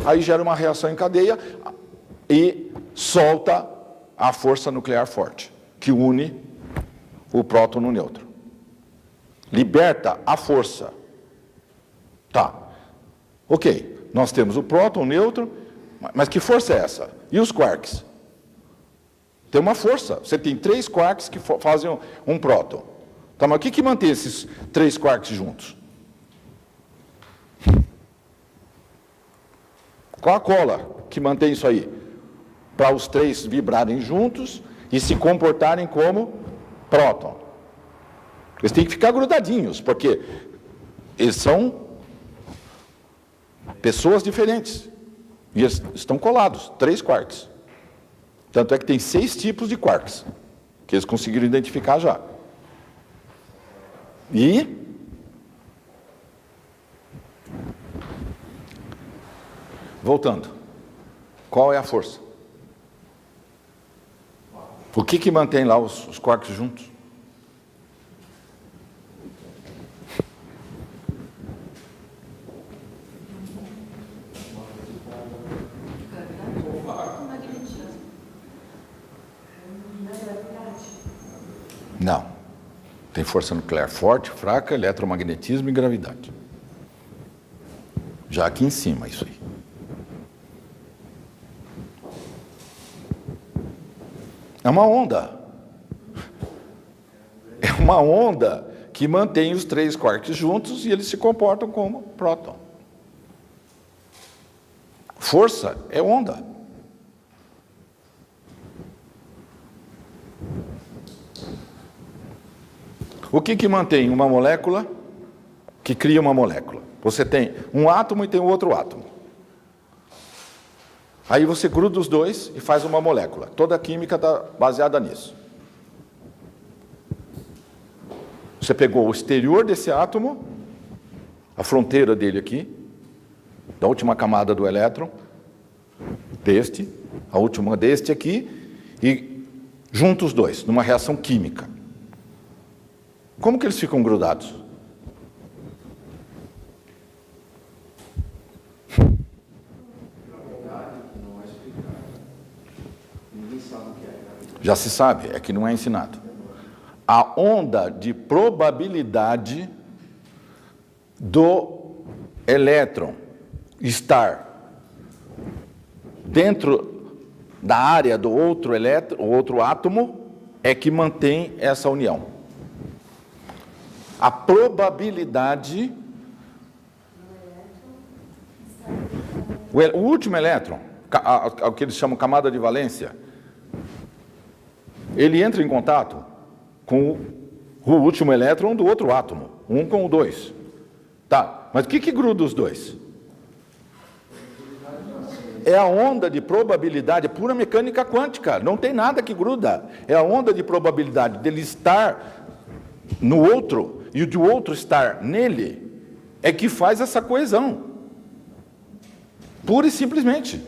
aí gera uma reação em cadeia e solta a força nuclear forte, que une o próton no nêutron. Liberta a força. Tá. Ok, nós temos o próton, o nêutron, mas que força é essa? E os quarks? Tem uma força. Você tem 3 quarks que fazem um próton. Tá, mas o que mantém esses 3 quarks juntos? Qual a cola que mantém isso aí? Para os 3 vibrarem juntos e se comportarem como próton. Eles têm que ficar grudadinhos, porque eles são pessoas diferentes. E eles estão colados, 3 quarks. Tanto é que tem 6 tipos de quarks, que eles conseguiram identificar já. E voltando, qual é a força? O que mantém lá os quarks juntos? Não. Tem força nuclear forte, fraca, eletromagnetismo e gravidade. Já aqui em cima, isso aí. É uma onda. É uma onda que mantém os 3 quarks juntos e eles se comportam como próton. Força é onda. O que mantém uma molécula que cria uma molécula? Você tem um átomo e tem o outro átomo. Aí você gruda os dois e faz uma molécula. Toda a química está baseada nisso. Você pegou o exterior desse átomo, a fronteira dele aqui, da última camada do elétron, a última deste aqui, e junta os dois, numa reação química. Como que eles ficam grudados? Já se sabe, é que não é ensinado. A onda de probabilidade do elétron estar dentro da área do outro elétron, o outro átomo, é que mantém essa união. A probabilidade, o último elétron, o que eles chamam camada de valência, ele entra em contato com o último elétron do outro átomo, um com o 2. Tá, mas o que gruda os dois? É a onda de probabilidade, é pura mecânica quântica, não tem nada que gruda. É a onda de probabilidade dele estar no outro e o de outro estar nele, é que faz essa coesão. Pura e simplesmente.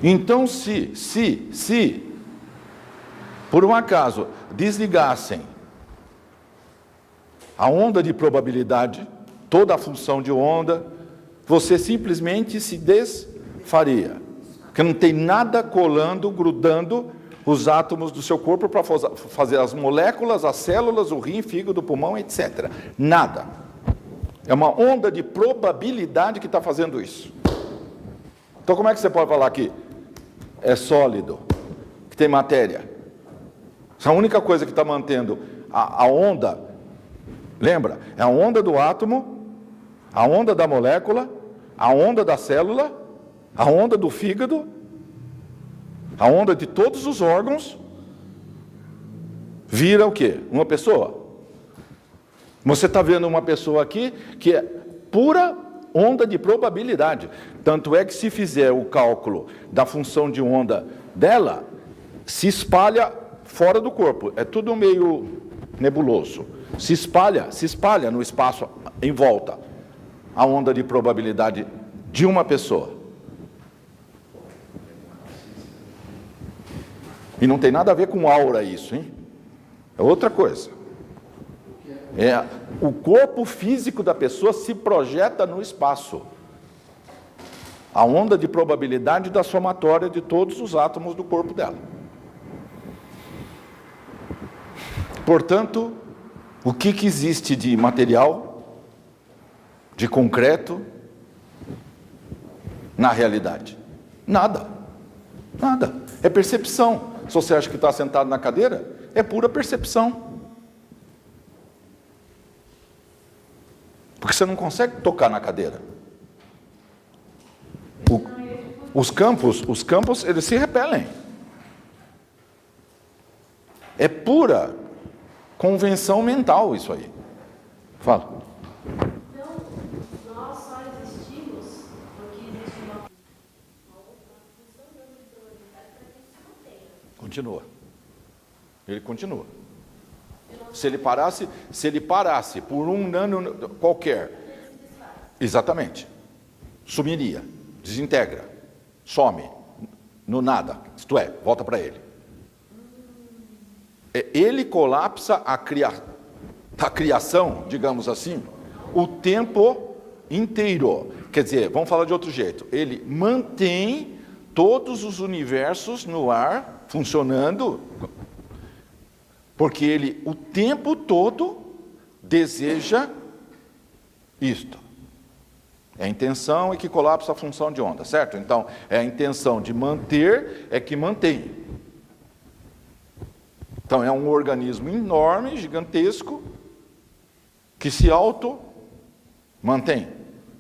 Então, se por um acaso desligassem a onda de probabilidade, toda a função de onda, você simplesmente se desfaria. Porque não tem nada colando, grudando os átomos do seu corpo para fazer as moléculas, as células, o rim, fígado, pulmão, etc. Nada. É uma onda de probabilidade que está fazendo isso. Então, como é que você pode falar que é sólido, que tem matéria? Essa é a única coisa que está mantendo a onda, lembra? É a onda do átomo, a onda da molécula, a onda da célula, a onda do fígado, a onda de todos os órgãos, vira o quê? Uma pessoa. Você está vendo uma pessoa aqui que é pura onda de probabilidade. Tanto é que se fizer o cálculo da função de onda dela, se espalha fora do corpo. É tudo meio nebuloso. Se espalha no espaço em volta. A onda de probabilidade de uma pessoa. E não tem nada a ver com aura isso, hein? É outra coisa. É, o corpo físico da pessoa se projeta no espaço. A onda de probabilidade da somatória de todos os átomos do corpo dela. Portanto, o que existe de material, de concreto, na realidade? Nada. Nada. É percepção. Se você acha que está sentado na cadeira, é pura percepção. Porque você não consegue tocar na cadeira. Os campos, eles se repelem. É pura convenção mental isso aí. Fala. Então, nós só existimos porque existe uma função de probabilidade para que isso se mantenha. Continua. Ele continua. Se ele parasse por um nano qualquer, exatamente, sumiria, desintegra, some, no nada, isto é, volta para ele. Ele colapsa a criação, digamos assim, o tempo inteiro. Quer dizer, vamos falar de outro jeito, ele mantém todos os universos no ar, funcionando, porque ele o tempo todo deseja isto. É a intenção que colapsa a função de onda, certo? Então, é a intenção de manter é que mantém. Então, é um organismo enorme, gigantesco, que se auto-mantém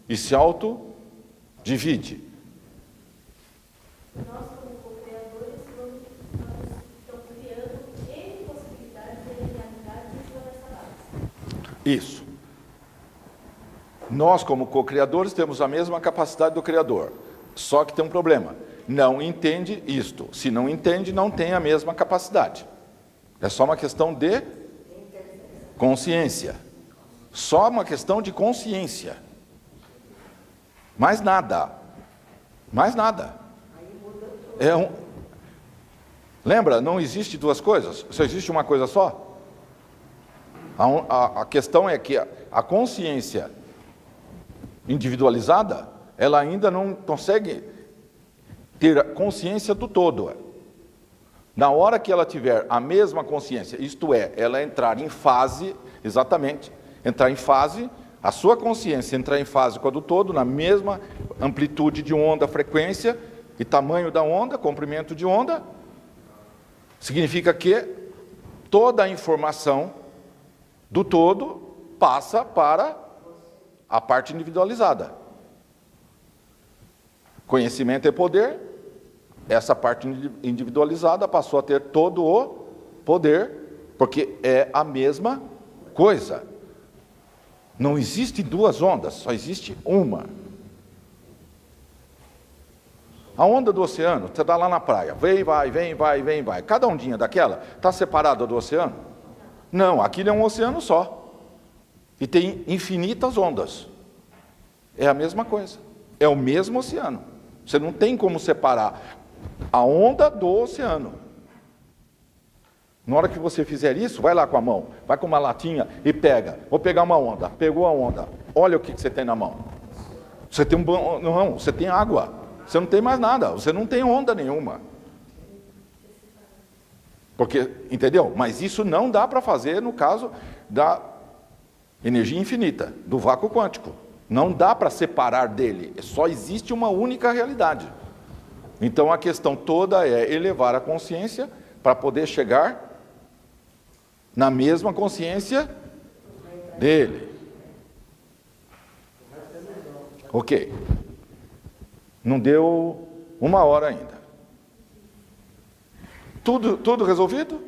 e se auto-divide. Nós, como co-criadores, estamos Isso. Nós, como co-criadores, temos a mesma capacidade do Criador. Só que tem um problema. Não entende isto. Se não entende, não tem a mesma capacidade. É só uma questão de consciência. Só uma questão de consciência. Mais nada. Mais nada. Lembra, não existe duas coisas, só existe uma coisa só. A questão é que a consciência individualizada, ela ainda não consegue ter a consciência do todo. Na hora que ela tiver a mesma consciência, isto é, ela entrar em fase, exatamente, entrar em fase, a sua consciência entrar em fase com a do todo, na mesma amplitude de onda, frequência e tamanho da onda, comprimento de onda, significa que toda a informação do todo passa para a parte individualizada. Conhecimento é poder, essa parte individualizada passou a ter todo o poder, porque é a mesma coisa. Não existe duas ondas, só existe uma. A onda do oceano, você está lá na praia, vem, vai. Cada ondinha daquela está separada do oceano? Não, aquilo é um oceano só. E tem infinitas ondas. É a mesma coisa. É o mesmo oceano. Você não tem como separar a onda do oceano. Na hora que você fizer isso, vai lá com a mão, vai com uma latinha e pega. Vou pegar uma onda. Pegou a onda. Olha o que você tem na mão. Você tem não, você tem água. Você não tem mais nada. Você não tem onda nenhuma. Porque, entendeu? Mas isso não dá para fazer no caso da energia infinita, do vácuo quântico. Não dá para separar dele. Só existe uma única realidade. Então a questão toda é elevar a consciência para poder chegar na mesma consciência dele. Ok. Não deu 1 hora ainda. Tudo resolvido?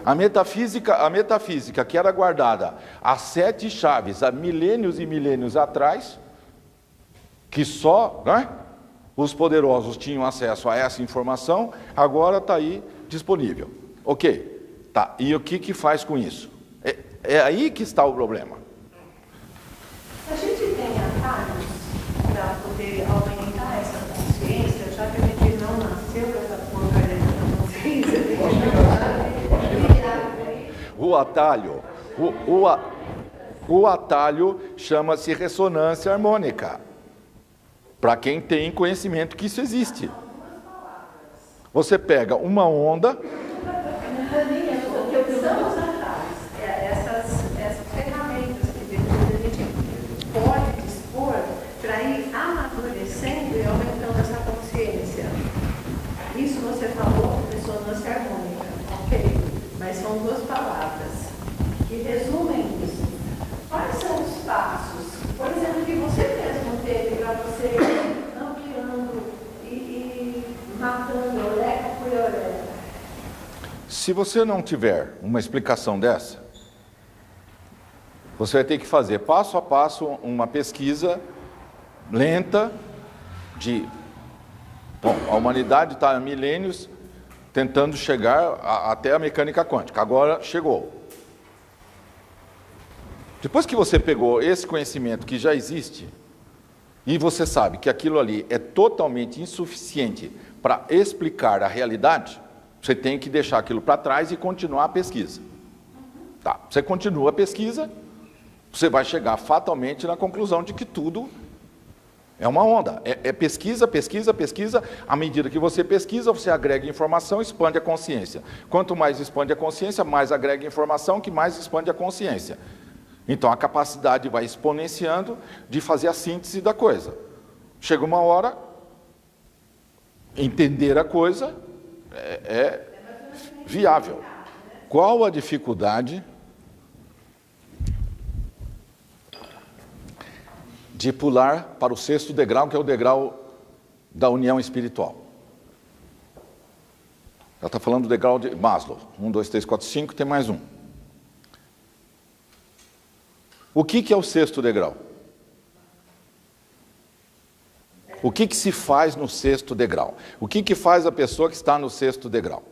A metafísica que era guardada há 7 chaves, há milênios e milênios atrás, que só, né, os poderosos tinham acesso a essa informação, agora está aí disponível. Ok, tá. E o que faz com isso? É aí que está o problema. A gente tem atalhos para poder aumentar essa consciência, já que a gente não nasceu com essa porcaria da consciência. O atalho chama-se ressonância harmônica. Para quem tem conhecimento que isso existe. Você pega uma onda. Essas ferramentas que depois a gente pode dispor para ir amadurecendo e aumentando essa consciência. Isso você falou, ressonância harmônica, ok? Mas são 2 palavras que resumem isso. Quais são os passos? Por exemplo, que você mesmo teve para você ampliando e matando orelha por orelha? Se você não tiver uma explicação dessa, você vai ter que fazer passo a passo uma pesquisa lenta de... Bom, a humanidade está há milênios tentando chegar até a mecânica quântica. Agora chegou. Depois que você pegou esse conhecimento que já existe, e você sabe que aquilo ali é totalmente insuficiente para explicar a realidade, você tem que deixar aquilo para trás e continuar a pesquisa. Tá. Você continua a pesquisa, você vai chegar fatalmente na conclusão de que tudo é uma onda. É pesquisa. À medida que você pesquisa, você agrega informação, expande a consciência. Quanto mais expande a consciência, mais agrega informação, que mais expande a consciência. Então a capacidade vai exponenciando de fazer a síntese da coisa. Chega uma hora, entender a coisa é viável. Qual a dificuldade de pular para o 6º degrau, que é o degrau da união espiritual? Ela está falando do degrau de Maslow. 1, 2, 3, 4, 5, tem mais um. O que é o sexto degrau? O que se faz no sexto degrau? O que faz a pessoa que está no sexto degrau?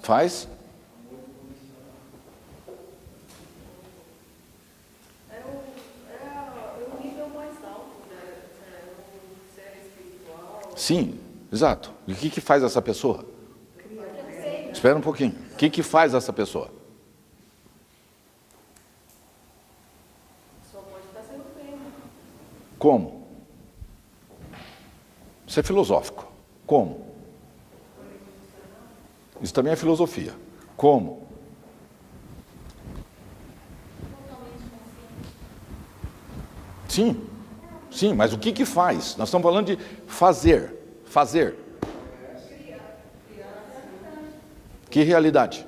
Faz? É o nível mais alto, né? O ser espiritual. Sim, exato. E o que faz essa pessoa? Espera um pouquinho. O que faz essa pessoa? Só pode estar sendo feio. Como? Isso é filosófico. Como? Isso também é filosofia. Como? Sim, sim, mas o que faz? Nós estamos falando de fazer. Fazer. Que realidade?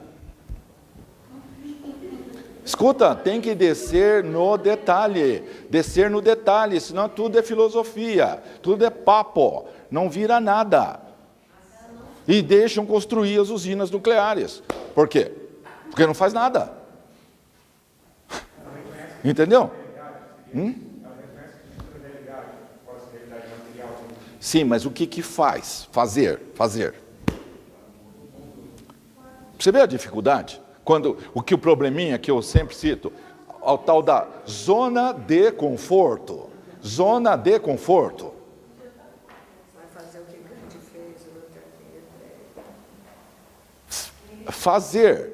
Escuta, tem que descer no detalhe. Descer no detalhe, senão tudo é filosofia, tudo é papo, não vira nada. E deixam construir as usinas nucleares. Por quê? Porque não faz nada. Entendeu? Sim, mas o que faz? Fazer. Você vê a dificuldade? Quando o probleminha que eu sempre cito, ao tal da zona de conforto. Zona de conforto. Fazer.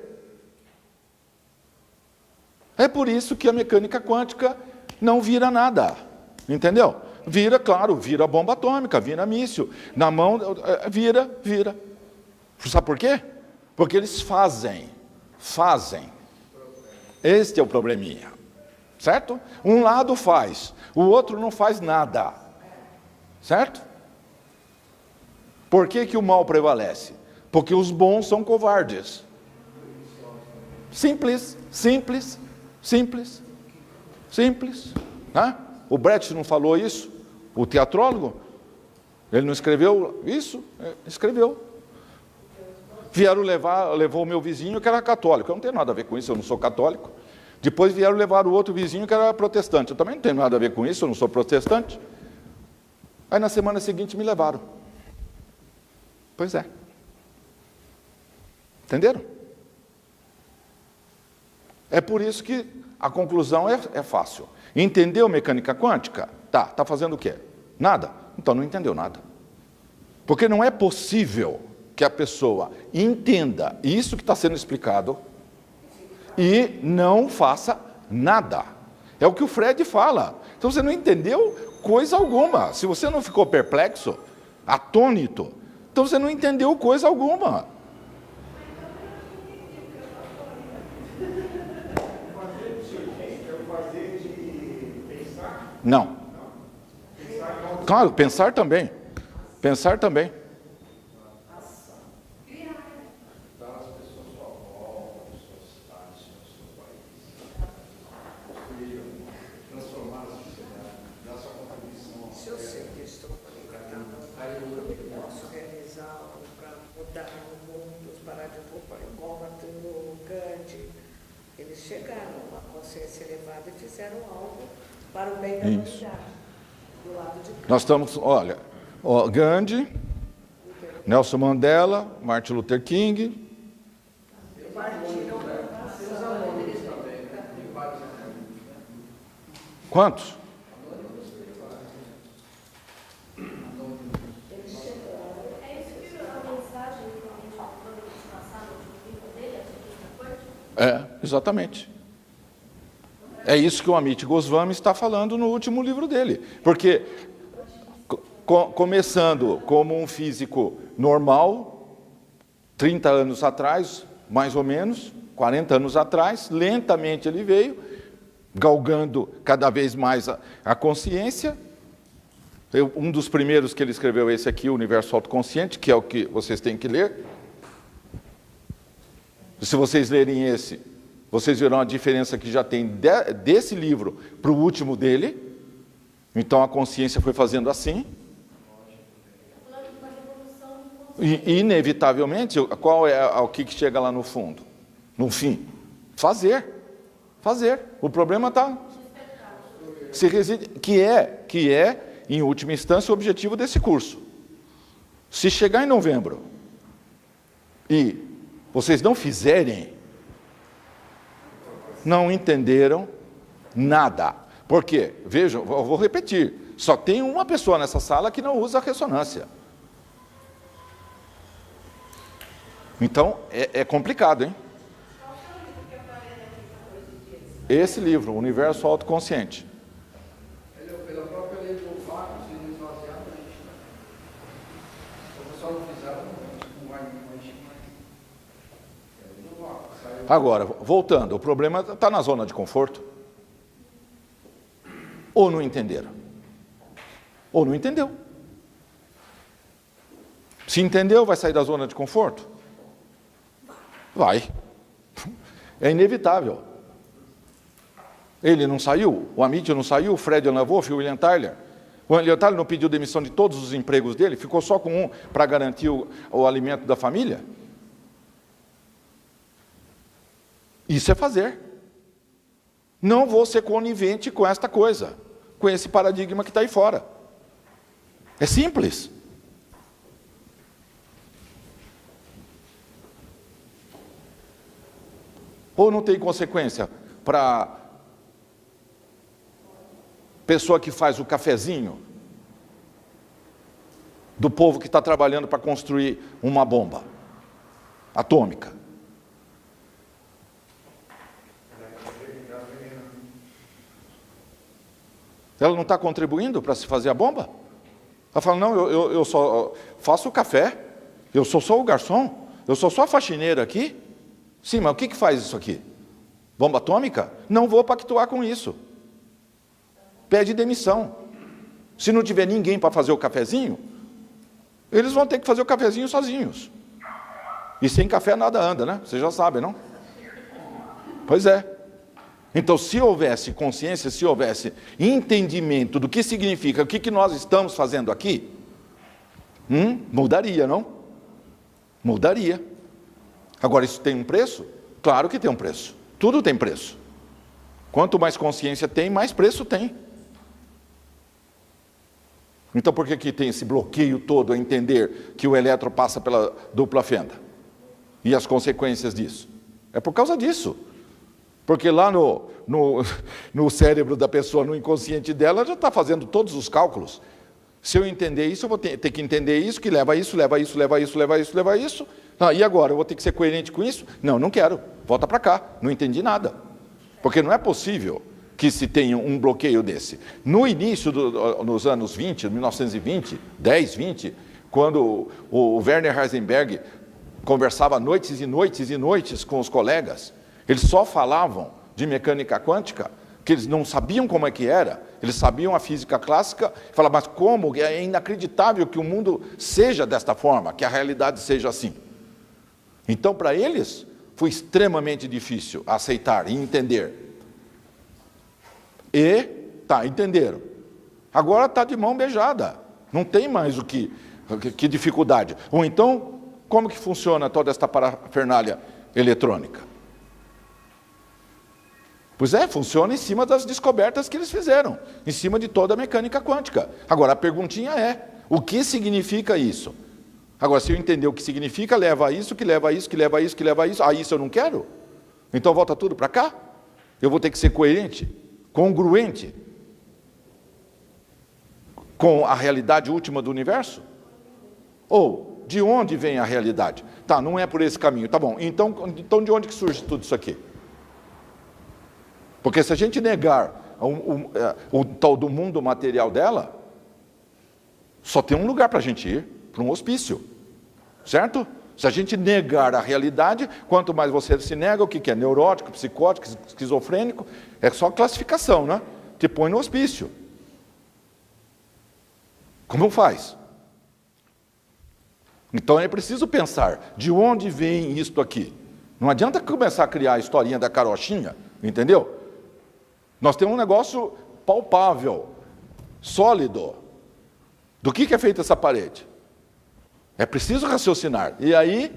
É por isso que a mecânica quântica não vira nada, entendeu? Vira, claro, vira bomba atômica, vira míssil, na mão, vira. Sabe por quê? Porque eles fazem. Este é o probleminha, certo? Um lado faz, o outro não faz nada, certo? Por que o mal prevalece? Porque os bons são covardes. Simples. Né? O Brecht não falou isso? O teatrólogo? Ele não escreveu isso? Escreveu. Levou o meu vizinho que era católico. Eu não tenho nada a ver com isso, eu não sou católico. Depois vieram levar o outro vizinho que era protestante. Eu também não tenho nada a ver com isso, eu não sou protestante. Aí na semana seguinte me levaram. Pois é. Entenderam? É por isso que a conclusão é fácil. Entendeu mecânica quântica? Tá fazendo o quê? Nada? Então não entendeu nada. Porque não é possível que a pessoa entenda isso que está sendo explicado e não faça nada. É o que o Fred fala. Então você não entendeu coisa alguma. Se você não ficou perplexo, atônito, então você não entendeu coisa alguma. Não. Claro, pensar também. Se eu sei que estou preparando o que posso realizar para mudar o mundo, parar de roupa, igual o Gandhi, eles chegaram a uma consciência elevada e fizeram algo para o bem da humanidade. Do lado de cá. Nós estamos, olha, Gandhi, Nelson Mandela, Martin Luther King. Quantos? Exatamente. É isso que o Amit Goswami está falando no último livro dele. Porque, começando como um físico normal, 30 anos atrás, mais ou menos, 40 anos atrás, lentamente ele veio, galgando cada vez mais a consciência. Um dos primeiros que ele escreveu é esse aqui, o Universo Autoconsciente, que é o que vocês têm que ler. Se vocês lerem esse, vocês verão a diferença que já tem desse livro para o último dele. Então a consciência foi fazendo assim. E, inevitavelmente, qual é o que chega lá no fundo? No fim? Fazer. O problema está... que é, em última instância, o objetivo desse curso. Se chegar em novembro e vocês não fizerem, não entenderam nada. Por quê? Vejam, eu vou repetir. Só tem uma pessoa nessa sala que não usa a ressonância. Então, é complicado, hein? Esse livro, Universo Autoconsciente. Pela própria lei do fato, se não esvaziar, a gente se o pessoal não fizer, não vai encher mais. Agora, voltando, o problema está na zona de conforto. Ou não entenderam. Ou não entendeu. Se entendeu, vai sair da zona de conforto? Vai. É inevitável. Ele não saiu, o Amit não saiu, o Fred Wolf, o William Tyler. O William Tyler não pediu demissão de todos os empregos dele, ficou só com um para garantir o alimento da família. Isso é fazer. Não vou ser conivente com esta coisa, com esse paradigma que está aí fora. É simples. Ou não tem consequência para pessoa que faz o cafezinho do povo que está trabalhando para construir uma bomba atômica? Ela não está contribuindo para se fazer a bomba? Ela fala, não, eu só faço o café, eu sou só o garçom, eu sou só a faxineira aqui. Sim, mas o que faz isso aqui? Bomba atômica? Não vou pactuar com isso. Pede demissão. Se não tiver ninguém para fazer o cafezinho, eles vão ter que fazer o cafezinho sozinhos. E sem café nada anda, né? Vocês já sabem, não? Pois é. Então, se houvesse consciência, se houvesse entendimento do que significa, o que nós estamos fazendo aqui, mudaria, não? Mudaria. Agora, isso tem um preço? Claro que tem um preço. Tudo tem preço. Quanto mais consciência tem, mais preço tem. Então, por que tem esse bloqueio todo a entender que o elétron passa pela dupla fenda? E as consequências disso? É por causa disso. Porque lá no cérebro da pessoa, no inconsciente dela, já está fazendo todos os cálculos. Se eu entender isso, eu vou ter que entender isso, que leva a isso, leva a isso, leva a isso, leva a isso, leva a isso. Ah, e agora? Eu vou ter que ser coerente com isso? Não, não quero. Volta para cá. Não entendi nada. Porque não é possível que se tenha um bloqueio desse. No início nos anos 20, 1920, 10, 20, quando o Werner Heisenberg conversava noites e noites e noites com os colegas, eles só falavam de mecânica quântica, que eles não sabiam como é que era, eles sabiam a física clássica, falavam, mas como? É inacreditável que o mundo seja desta forma, que a realidade seja assim. Então, para eles, foi extremamente difícil aceitar e entender. E, entenderam. Agora está de mão beijada. Não tem mais que dificuldade. Ou então, como que funciona toda esta parafernália eletrônica? Pois é, funciona em cima das descobertas que eles fizeram, em cima de toda a mecânica quântica. Agora, a perguntinha é, o que significa isso? Agora, se eu entender o que significa, leva a isso, que leva a isso, que leva a isso, que leva a isso. Ah, isso eu não quero? Então volta tudo para cá? Eu vou ter que ser coerente, congruente com a realidade última do universo? Ou, de onde vem a realidade? Tá, não é por esse caminho. Tá bom, então de onde que surge tudo isso aqui? Porque se a gente negar o tal do mundo material dela, só tem um lugar para a gente ir, para um hospício. Certo? Se a gente negar a realidade, quanto mais você se nega, o que é? Neurótico, psicótico, esquizofrênico, é só classificação, né? Te põe no hospício. Como faz? Então é preciso pensar, de onde vem isto aqui? Não adianta começar a criar a historinha da carochinha, entendeu? Nós temos um negócio palpável, sólido. Do que é feita essa parede? É preciso raciocinar. E aí,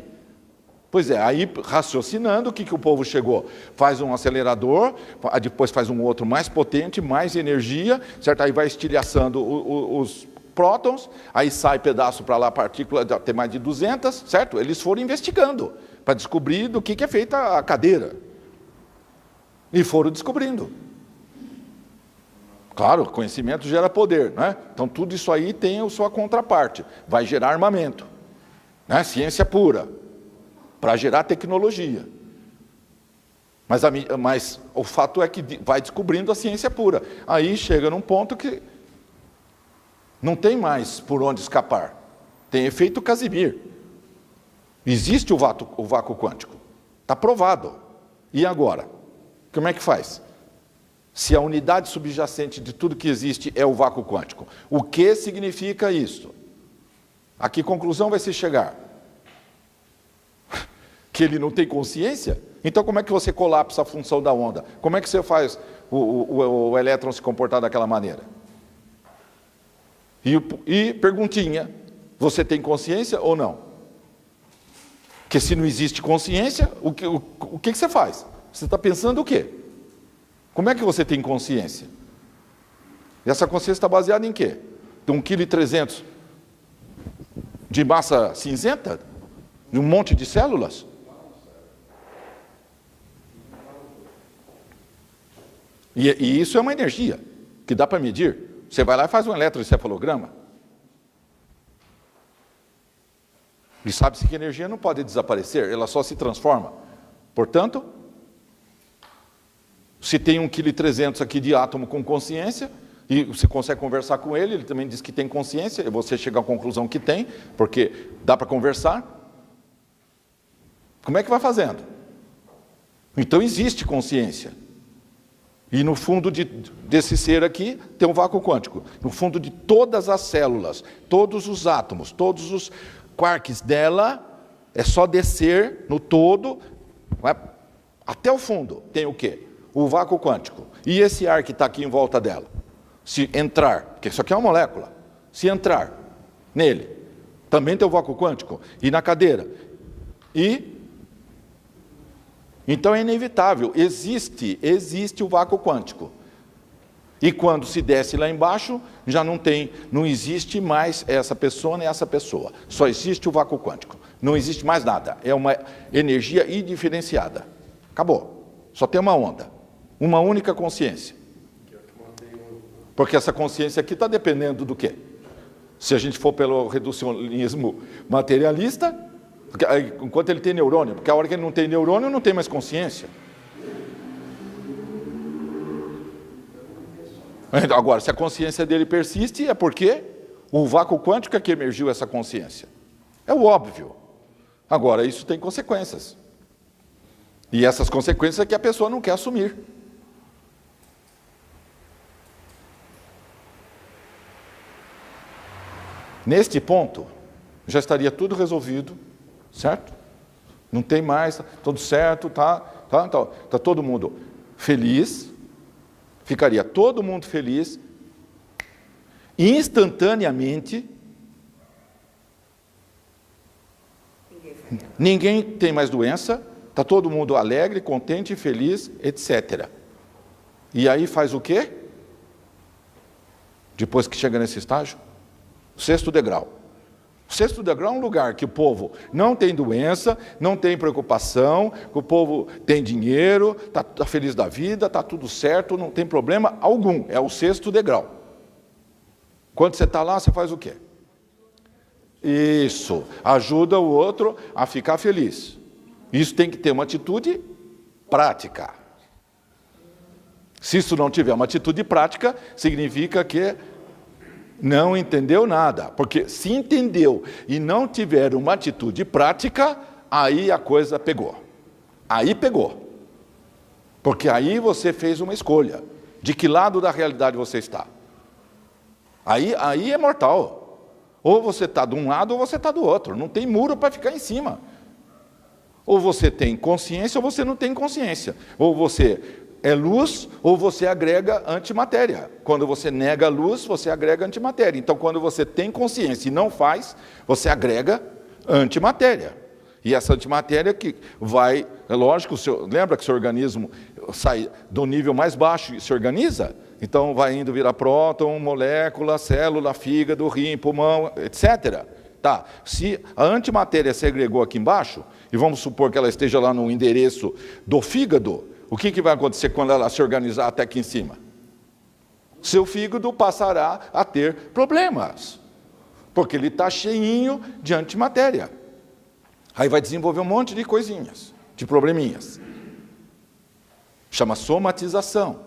pois é, aí raciocinando, o que o povo chegou? Faz um acelerador, depois faz um outro mais potente, mais energia, certo? Aí vai estilhaçando os prótons, aí sai pedaço para lá, partícula, até mais de 200, certo? Eles foram investigando para descobrir do que é feita a cadeira. E foram descobrindo. Claro, conhecimento gera poder, né? Então tudo isso aí tem a sua contraparte, vai gerar armamento, né? Ciência pura, para gerar tecnologia. Mas o fato é que vai descobrindo a ciência pura. Aí chega num ponto que não tem mais por onde escapar. Tem efeito Casimir. Existe o vácuo quântico. Está provado. E agora? Como é que faz? Se a unidade subjacente de tudo que existe é o vácuo quântico, o que significa isso? A que conclusão vai se chegar? Que ele não tem consciência? Então como é que você colapsa a função da onda? Como é que você faz o elétron se comportar daquela maneira? E perguntinha, você tem consciência ou não? Porque se não existe consciência, o que você faz? Você está pensando o quê? Como é que você tem consciência? E essa consciência está baseada em quê? De 1,3 kg de massa cinzenta? De um monte de células? E isso é uma energia que dá para medir. Você vai lá e faz um eletroencefalograma. E sabe-se que a energia não pode desaparecer, ela só se transforma. Portanto, se tem 1,3 kg aqui de átomo com consciência, e você consegue conversar com ele, ele também diz que tem consciência, e você chega à conclusão que tem, porque dá para conversar. Como é que vai fazendo? Então existe consciência. E no fundo desse ser aqui tem um vácuo quântico. No fundo de todas as células, todos os átomos, todos os quarks dela, é só descer no todo, até o fundo. Tem o quê? O vácuo quântico. E esse ar que está aqui em volta dela? Se entrar, porque isso aqui é uma molécula, se entrar nele, também tem o vácuo quântico. E na cadeira? Então é inevitável, existe o vácuo quântico. E quando se desce lá embaixo, já não existe mais essa pessoa nem essa pessoa. Só existe o vácuo quântico. Não existe mais nada. É uma energia indiferenciada. Acabou. Só tem uma onda. Uma única consciência. Porque essa consciência aqui está dependendo do quê? Se a gente for pelo reducionismo materialista, enquanto ele tem neurônio, porque a hora que ele não tem neurônio, não tem mais consciência. Agora, se a consciência dele persiste, é porque o vácuo quântico é que emergiu essa consciência. É o óbvio. Agora, isso tem consequências. E essas consequências é que a pessoa não quer assumir. Neste ponto, já estaria tudo resolvido, certo? Não tem mais, tudo certo, tá todo mundo feliz, ficaria todo mundo feliz, instantaneamente, ninguém tem mais doença, está todo mundo alegre, contente, feliz, etc. E aí faz o quê? Depois que chega nesse estágio? O 6º degrau. O 6º degrau é um lugar que o povo não tem doença, não tem preocupação, que o povo tem dinheiro, está feliz da vida, está tudo certo, não tem problema algum. É o 6º degrau. Quando você está lá, você faz o quê? Isso, ajuda o outro a ficar feliz. Isso tem que ter uma atitude prática. Se isso não tiver uma atitude prática, significa que não entendeu nada, porque se entendeu e não tiver uma atitude prática, aí a coisa pegou. Aí pegou. Porque aí você fez uma escolha. De que lado da realidade você está? Aí é mortal. Ou você está de um lado ou você está do outro. Não tem muro para ficar em cima. Ou você tem consciência ou você não tem consciência. Ou você é luz ou você agrega antimatéria. Quando você nega a luz, você agrega antimatéria. Então, quando você tem consciência e não faz, você agrega Antimatéria. E essa antimatéria que vai, é lógico, lembra que o seu organismo sai do nível mais baixo e se organiza? Então vai indo virar próton, molécula, célula, fígado, rim, pulmão, etc. Tá. Se a antimatéria se agregou aqui embaixo, e vamos supor que ela esteja lá no endereço do fígado, o que vai acontecer quando ela se organizar até aqui em cima? Seu fígado passará a ter problemas, porque ele está cheinho de antimatéria. Aí vai desenvolver um monte de coisinhas, de probleminhas. Chama somatização.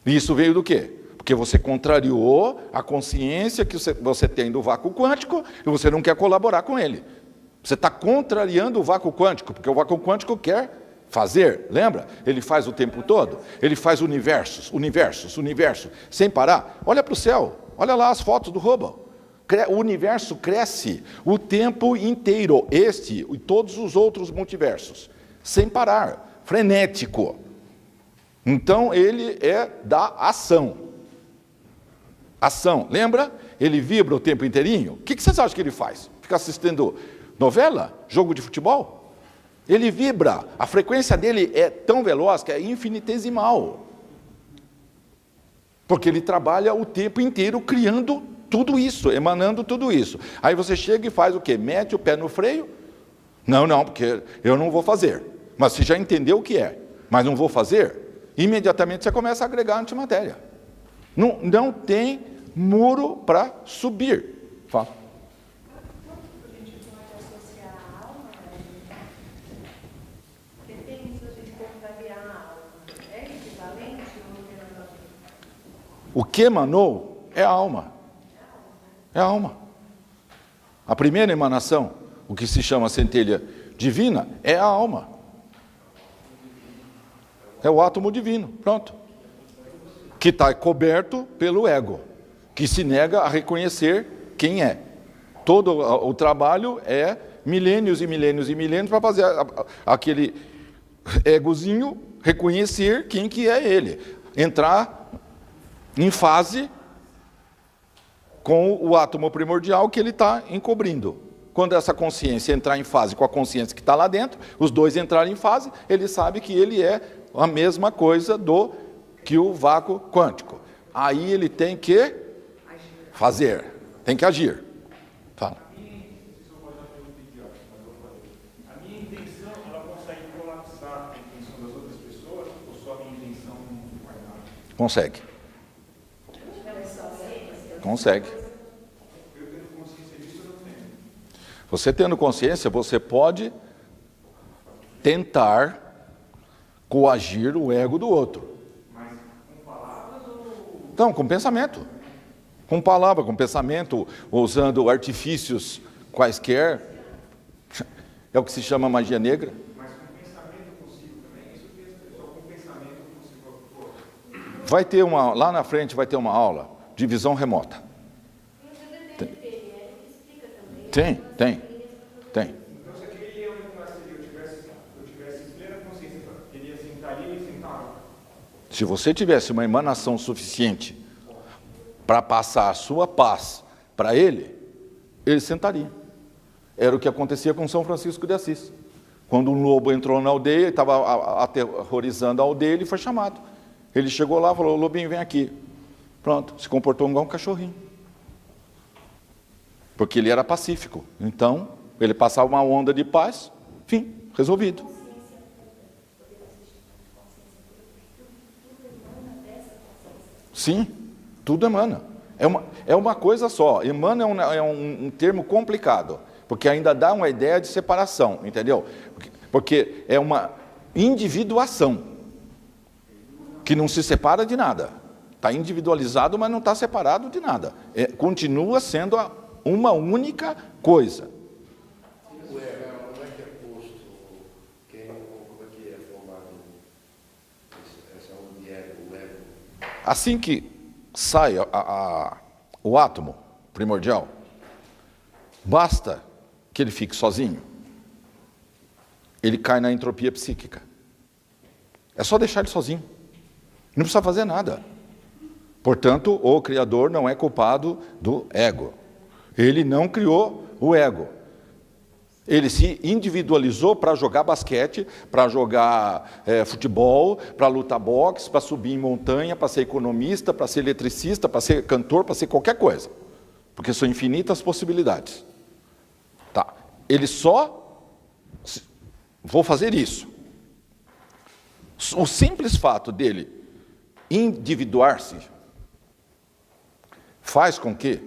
E isso veio do quê? Porque você contrariou a consciência que você tem do vácuo quântico e você não quer colaborar com ele. Você está contrariando o vácuo quântico, porque o vácuo quântico quer fazer, lembra? Ele faz o tempo todo. Ele faz universos, sem parar. Olha para o céu, olha lá as fotos do Hubble. O universo cresce o tempo inteiro, este e todos os outros multiversos, sem parar, frenético. Então ele é da ação. Ação, lembra? Ele vibra o tempo inteirinho. O que vocês acham que ele faz? Fica assistindo novela? Jogo de futebol? Ele vibra. A frequência dele é tão veloz que é infinitesimal. Porque ele trabalha o tempo inteiro criando tudo isso, emanando tudo isso. Aí você chega e faz o quê? Mete o pé no freio? Não, porque eu não vou fazer. Mas você já entendeu o que é, mas não vou fazer, imediatamente você começa a agregar antimatéria. Não tem muro para subir. Fala. A gente pode associar a alma, depende se a gente contrariar a alma. É equivalente ou não tem nada a ver? O que emanou é a alma. É a alma. A primeira emanação, o que se chama centelha divina, é a alma. É o átomo divino, pronto. Que está coberto pelo ego, que se nega a reconhecer quem é. Todo o trabalho é milênios e milênios e milênios para fazer aquele egozinho reconhecer quem que é ele. Entrar em fase com o átomo primordial que ele está encobrindo. Quando essa consciência entrar em fase com a consciência que está lá dentro, os dois entrarem em fase, ele sabe que ele é a mesma coisa que o vácuo quântico. Aí ele tem que fazer, tem que agir. Fala. A minha intenção, ela consegue colapsar a intenção das outras pessoas, ou só a minha intenção não faz nada? Consegue. Consegue. Eu tendo consciência disso, eu não tenho. Você tendo consciência, você pode tentar coagir o ego do outro. Mas com palavras ou... Então, com pensamento. Com palavra, com pensamento, usando artifícios quaisquer. É o que se chama magia negra. Mas com pensamento eu consigo também? Isso que só com pensamento eu consigo... Vai ter lá na frente vai ter uma aula de visão remota. Tem. Então, se aquele eu entrasse ali, eu tivesse plena consciência, ele ia sentar ali e sentar. Se você tivesse uma emanação suficiente para passar a sua paz para ele sentaria. Era o que acontecia com São Francisco de Assis. Quando um lobo entrou na aldeia, estava aterrorizando a aldeia, ele foi chamado. Ele chegou lá e falou: lobinho, vem aqui. Pronto, se comportou igual um cachorrinho. Porque ele era pacífico. Então, ele passava uma onda de paz, fim, resolvido. Sim, tudo emana. É uma coisa só. Emana é um termo complicado, porque ainda dá uma ideia de separação, entendeu? Porque é uma individuação, que não se separa de nada. Está individualizado, mas não está separado de nada. Continua sendo uma única coisa. O ego, como é que é posto? Como é que é formado essa onda de ego, o ego? Assim que sai o átomo primordial, basta que ele fique sozinho, ele cai na entropia psíquica. É só deixar ele sozinho. Não precisa fazer nada. Portanto, o Criador não é culpado do ego. Ele não criou o ego. Ele se individualizou para jogar basquete, para jogar futebol, para lutar boxe, para subir em montanha, para ser economista, para ser eletricista, para ser cantor, para ser qualquer coisa. Porque são infinitas possibilidades. Tá. Ele só... Vou fazer isso. O simples fato dele individuar-se faz com que,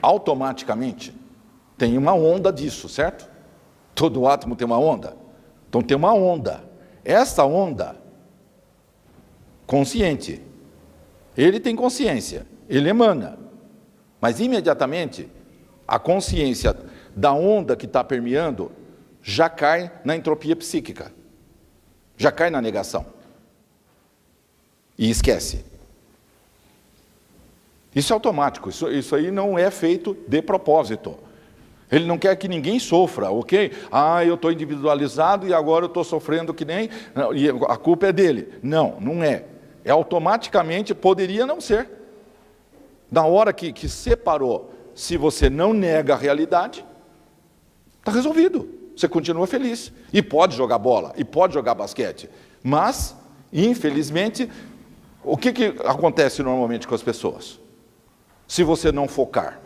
automaticamente, tenha uma onda disso, certo? Todo átomo tem uma onda. Então tem uma onda. Essa onda, consciente, ele tem consciência, ele emana. Mas imediatamente, a consciência da onda que está permeando já cai na entropia psíquica. Já cai na negação. E esquece. Isso é automático, isso aí não é feito de propósito. Ele não quer que ninguém sofra, ok? Eu estou individualizado e agora eu estou sofrendo que nem... E a culpa é dele. Não, não é. É automaticamente, poderia não ser. Na hora que separou, se você não nega a realidade, está resolvido. Você continua feliz. E pode jogar bola, e pode jogar basquete. Mas, infelizmente, o que acontece normalmente com as pessoas? Se você não focar,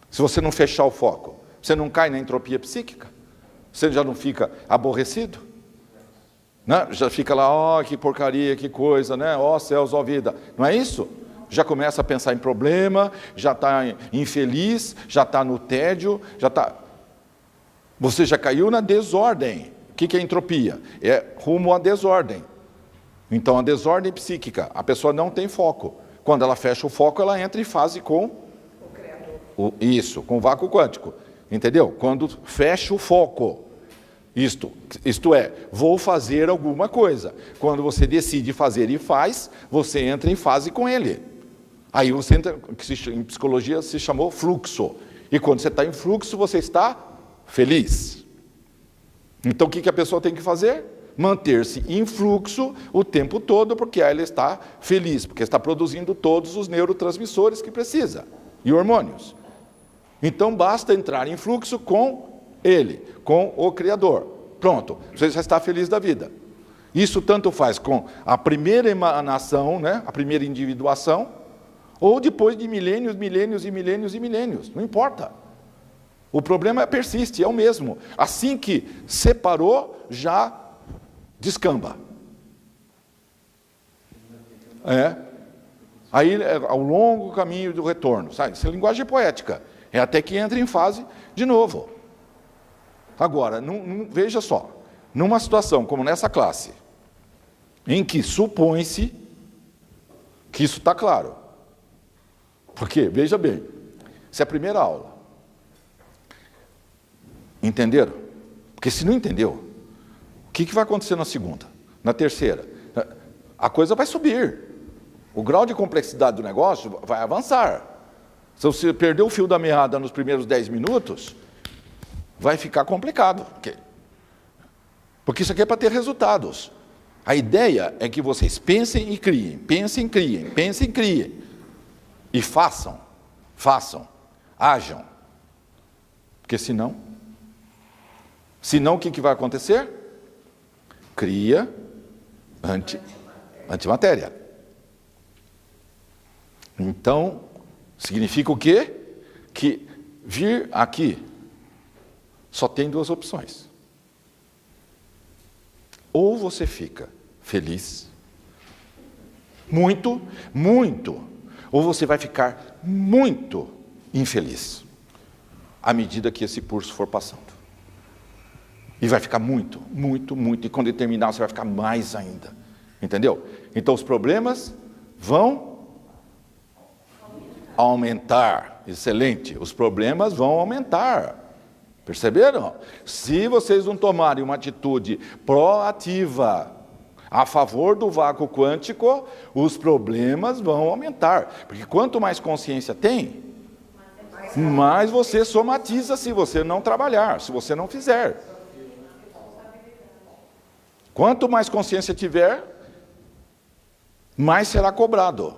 se você não fechar o foco, você não cai na entropia psíquica? Você já não fica aborrecido? Né? Já fica lá, que porcaria, que coisa, né? Céus, vida. Não é isso? Já começa a pensar em problema, já está infeliz, já está no tédio, já está... Você já caiu na desordem. O que é entropia? É rumo à desordem. Então, a desordem psíquica, a pessoa não tem foco. Quando ela fecha o foco, ela entra em fase com o Criador. Isso, com o vácuo quântico. Entendeu? Quando fecha o foco. Isto é, vou fazer alguma coisa. Quando você decide fazer e faz, você entra em fase com ele. Aí você entra, que em psicologia se chamou fluxo. E quando você está em fluxo, você está feliz. Então o que a pessoa tem que fazer? Manter-se em fluxo o tempo todo, porque aí ela está feliz, porque está produzindo todos os neurotransmissores que precisa, e hormônios. Então basta entrar em fluxo com ele, com o Criador. Pronto, você já está feliz da vida. Isso tanto faz com a primeira emanação, né, a primeira individuação, ou depois de milênios, milênios e milênios e milênios, não importa. O problema persiste, é o mesmo. Assim que separou, já descamba. Aí é ao longo caminho do retorno, sabe? Isso é linguagem poética. É até que entra em fase de novo. Agora, veja só, numa situação como nessa classe, em que supõe-se que isso está claro. Porque, veja bem, se é a primeira aula, entenderam? Porque se não entendeu, o que vai acontecer na segunda? Na terceira? A coisa vai subir. O grau de complexidade do negócio vai avançar. Se você perder o fio da meada nos primeiros 10 minutos, vai ficar complicado. Porque isso aqui é para ter resultados. A ideia é que vocês pensem e criem, pensem, criem, pensem, criem. E façam, ajam. Porque senão o que vai acontecer? Cria antimatéria. Então, significa o quê? Que vir aqui só tem duas opções. Ou você fica feliz, muito, muito, ou você vai ficar muito infeliz, à medida que esse curso for passando. E vai ficar muito, muito, muito. E quando ele terminar, você vai ficar mais ainda. Entendeu? Então, os problemas vão aumentar. Excelente. Os problemas vão aumentar. Perceberam? Se vocês não tomarem uma atitude proativa a favor do vácuo quântico, os problemas vão aumentar. Porque quanto mais consciência tem, mais você somatiza se você não trabalhar, se você não fizer. Quanto mais consciência tiver, mais será cobrado.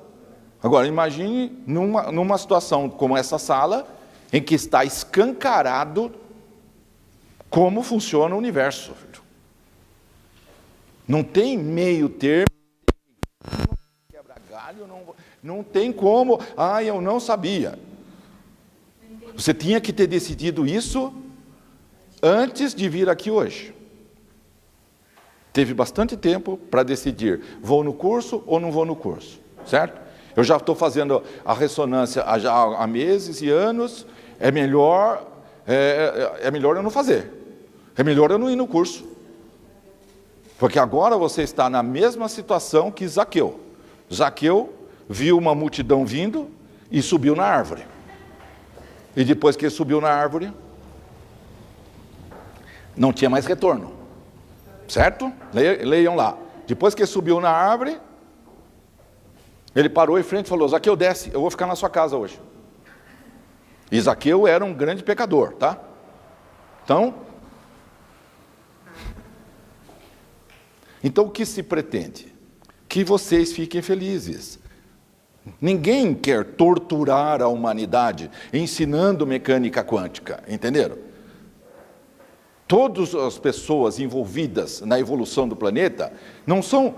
Agora, imagine numa situação como essa sala, em que está escancarado como funciona o universo. Não tem meio termo, quebra galho, não tem como, eu não sabia. Você tinha que ter decidido isso antes de vir aqui hoje. Teve bastante tempo para decidir, vou no curso ou não vou no curso, certo? Eu já estou fazendo a ressonância já há meses e anos, é melhor eu não fazer, é melhor eu não ir no curso. Porque agora você está na mesma situação que Zaqueu. Zaqueu viu uma multidão vindo e subiu na árvore. E depois que ele subiu na árvore, não tinha mais retorno. Certo? Leiam lá. Depois que ele subiu na árvore, ele parou em frente e falou: Zaqueu, desce, eu vou ficar na sua casa hoje. E Zaqueu era um grande pecador, tá? Então o que se pretende? Que vocês fiquem felizes. Ninguém quer torturar a humanidade ensinando mecânica quântica, entenderam? Todas as pessoas envolvidas na evolução do planeta não são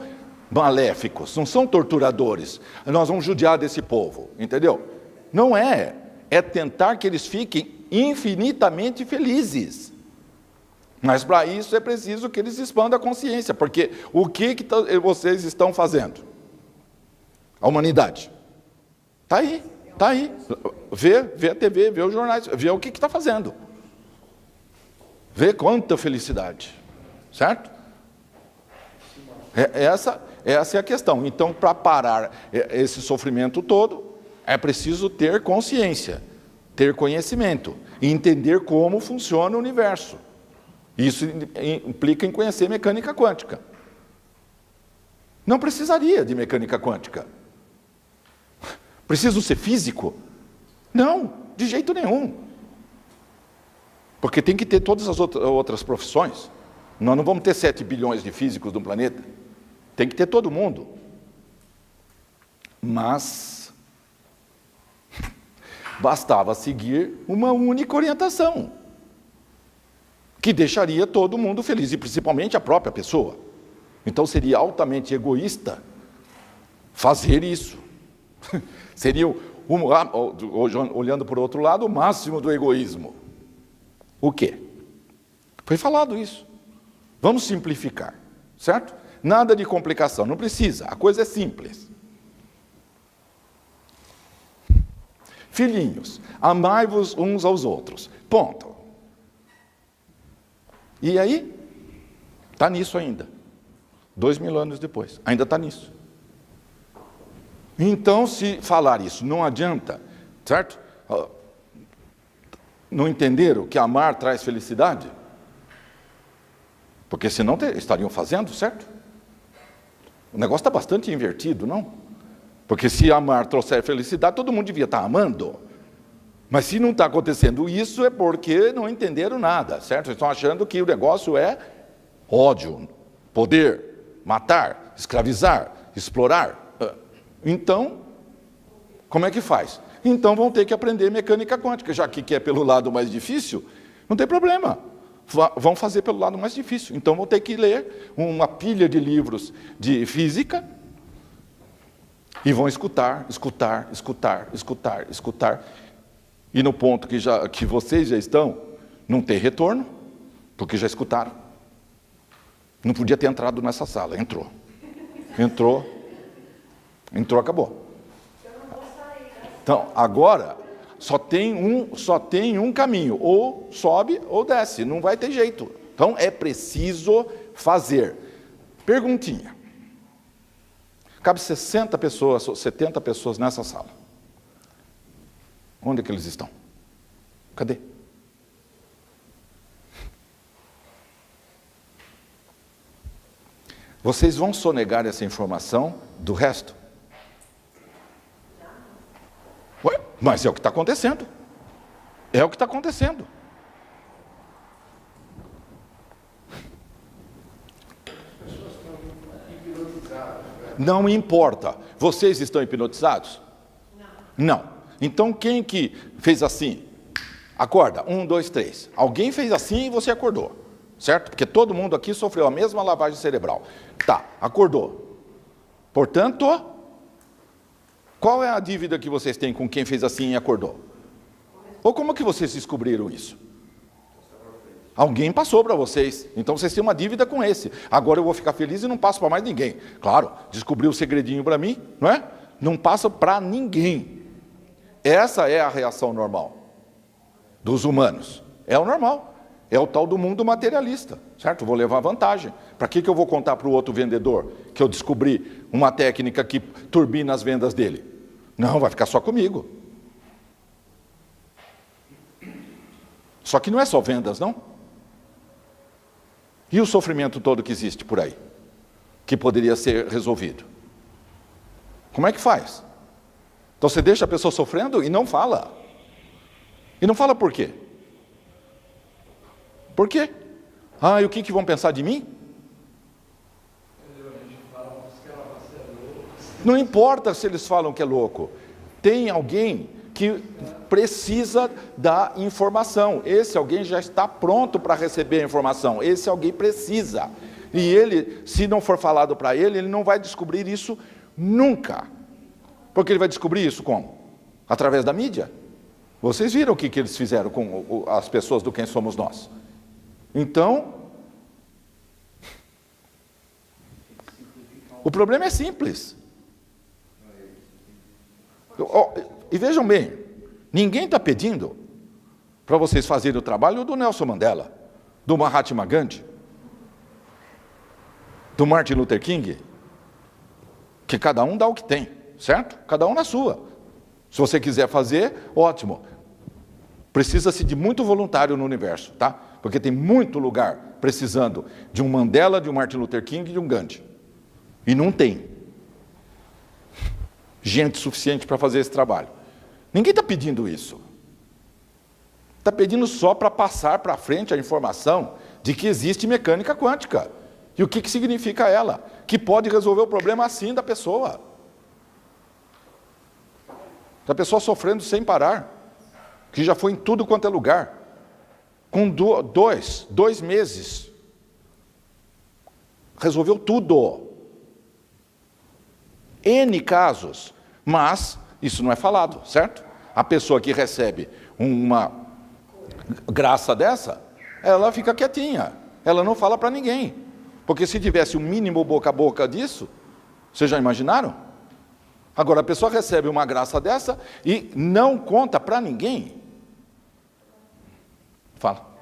maléficos, não são torturadores. Nós vamos judiar desse povo, entendeu? Não é. É tentar que eles fiquem infinitamente felizes. Mas para isso é preciso que eles expandam a consciência, porque o que vocês estão fazendo? A humanidade. Está aí, está aí. Vê a TV, vê os jornais, vê o que está fazendo. Vê quanta felicidade, certo? Essa é a questão. Então, para parar esse sofrimento todo, é preciso ter consciência, ter conhecimento, e entender como funciona o universo. Isso implica em conhecer mecânica quântica. Não precisaria de mecânica quântica. Preciso ser físico? Não, de jeito nenhum. Porque tem que ter todas as outras profissões. Nós não vamos ter 7 bilhões de físicos no planeta. Tem que ter todo mundo. Mas bastava seguir uma única orientação, que deixaria todo mundo feliz, e principalmente a própria pessoa. Então seria altamente egoísta fazer isso. Seria, olhando por outro lado, o máximo do egoísmo. O quê? Foi falado isso. Vamos simplificar, certo? Nada de complicação, não precisa, a coisa é simples. Filhinhos, amai-vos uns aos outros. Ponto. E aí? Está nisso ainda. 2000 anos depois, ainda está nisso. Então, se falar isso não adianta, certo? Não entenderam que amar traz felicidade? Porque senão estariam fazendo, certo? O negócio está bastante invertido, não? Porque se amar trouxer felicidade, todo mundo devia estar amando. Mas se não está acontecendo isso, é porque não entenderam nada, certo? Estão achando que o negócio é ódio, poder, matar, escravizar, explorar. Então, como é que faz? Então vão ter que aprender mecânica quântica, já que é pelo lado mais difícil, não tem problema. Vão fazer pelo lado mais difícil. Então vão ter que ler uma pilha de livros de física e vão escutar. E no ponto que vocês já estão, não tem retorno, porque já escutaram. Não podia ter entrado nessa sala, entrou, acabou. Então, agora, só tem um caminho, ou sobe ou desce, não vai ter jeito. Então, é preciso fazer. Perguntinha. Cabe 60 pessoas, 70 pessoas nessa sala. Onde é que eles estão? Cadê? Vocês vão sonegar essa informação do resto? Ué, mas é o que está acontecendo. É o que está acontecendo. As pessoas estão hipnotizadas. Não importa. Vocês estão hipnotizados? Não. Então quem que fez assim? Acorda, 1, 2, 3. Alguém fez assim e você acordou, certo? Porque todo mundo aqui sofreu a mesma lavagem cerebral. Tá, acordou. Portanto, qual é a dívida que vocês têm com quem fez assim e acordou? Ou como que vocês descobriram isso? Alguém passou para vocês, então vocês têm uma dívida com esse. Agora eu vou ficar feliz e não passo para mais ninguém. Claro, descobriu o segredinho para mim, não é? Não passa para ninguém. Essa é a reação normal dos humanos. É o normal. É o tal do mundo materialista, certo? Vou levar vantagem. Para que eu vou contar para o outro vendedor que eu descobri uma técnica que turbina as vendas dele? Não, vai ficar só comigo. Só que não é só vendas, não? E o sofrimento todo que existe por aí? Que poderia ser resolvido? Como é que faz? Então você deixa a pessoa sofrendo e não fala. E não fala por quê? Por quê? Ah, e o que vão pensar de mim? Não importa se eles falam que é louco. Tem alguém que precisa da informação. Esse alguém já está pronto para receber a informação. Esse alguém precisa. E ele, se não for falado para ele, ele não vai descobrir isso nunca. Porque ele vai descobrir isso como? Através da mídia. Vocês viram o que eles fizeram com as pessoas do Quem Somos Nós. Então, o problema é simples. E vejam bem, ninguém está pedindo para vocês fazerem o trabalho do Nelson Mandela, do Mahatma Gandhi, do Martin Luther King, que cada um dá o que tem, certo? Cada um na sua. Se você quiser fazer, ótimo. Precisa-se de muito voluntário no universo, tá? Porque tem muito lugar precisando de um Mandela, de um Martin Luther King e de um Gandhi. E não tem gente suficiente para fazer esse trabalho. Ninguém está pedindo isso. Está pedindo só para passar para frente a informação de que existe mecânica quântica. E o que significa ela? Que pode resolver o problema assim da pessoa. Da pessoa sofrendo sem parar. Que já foi em tudo quanto é lugar. Com dois meses. Resolveu tudo. N casos. Mas isso não é falado, certo? A pessoa que recebe uma graça dessa, ela fica quietinha. Ela não fala para ninguém. Porque se tivesse o mínimo boca a boca disso, vocês já imaginaram? Agora a pessoa recebe uma graça dessa e não conta para ninguém. Fala.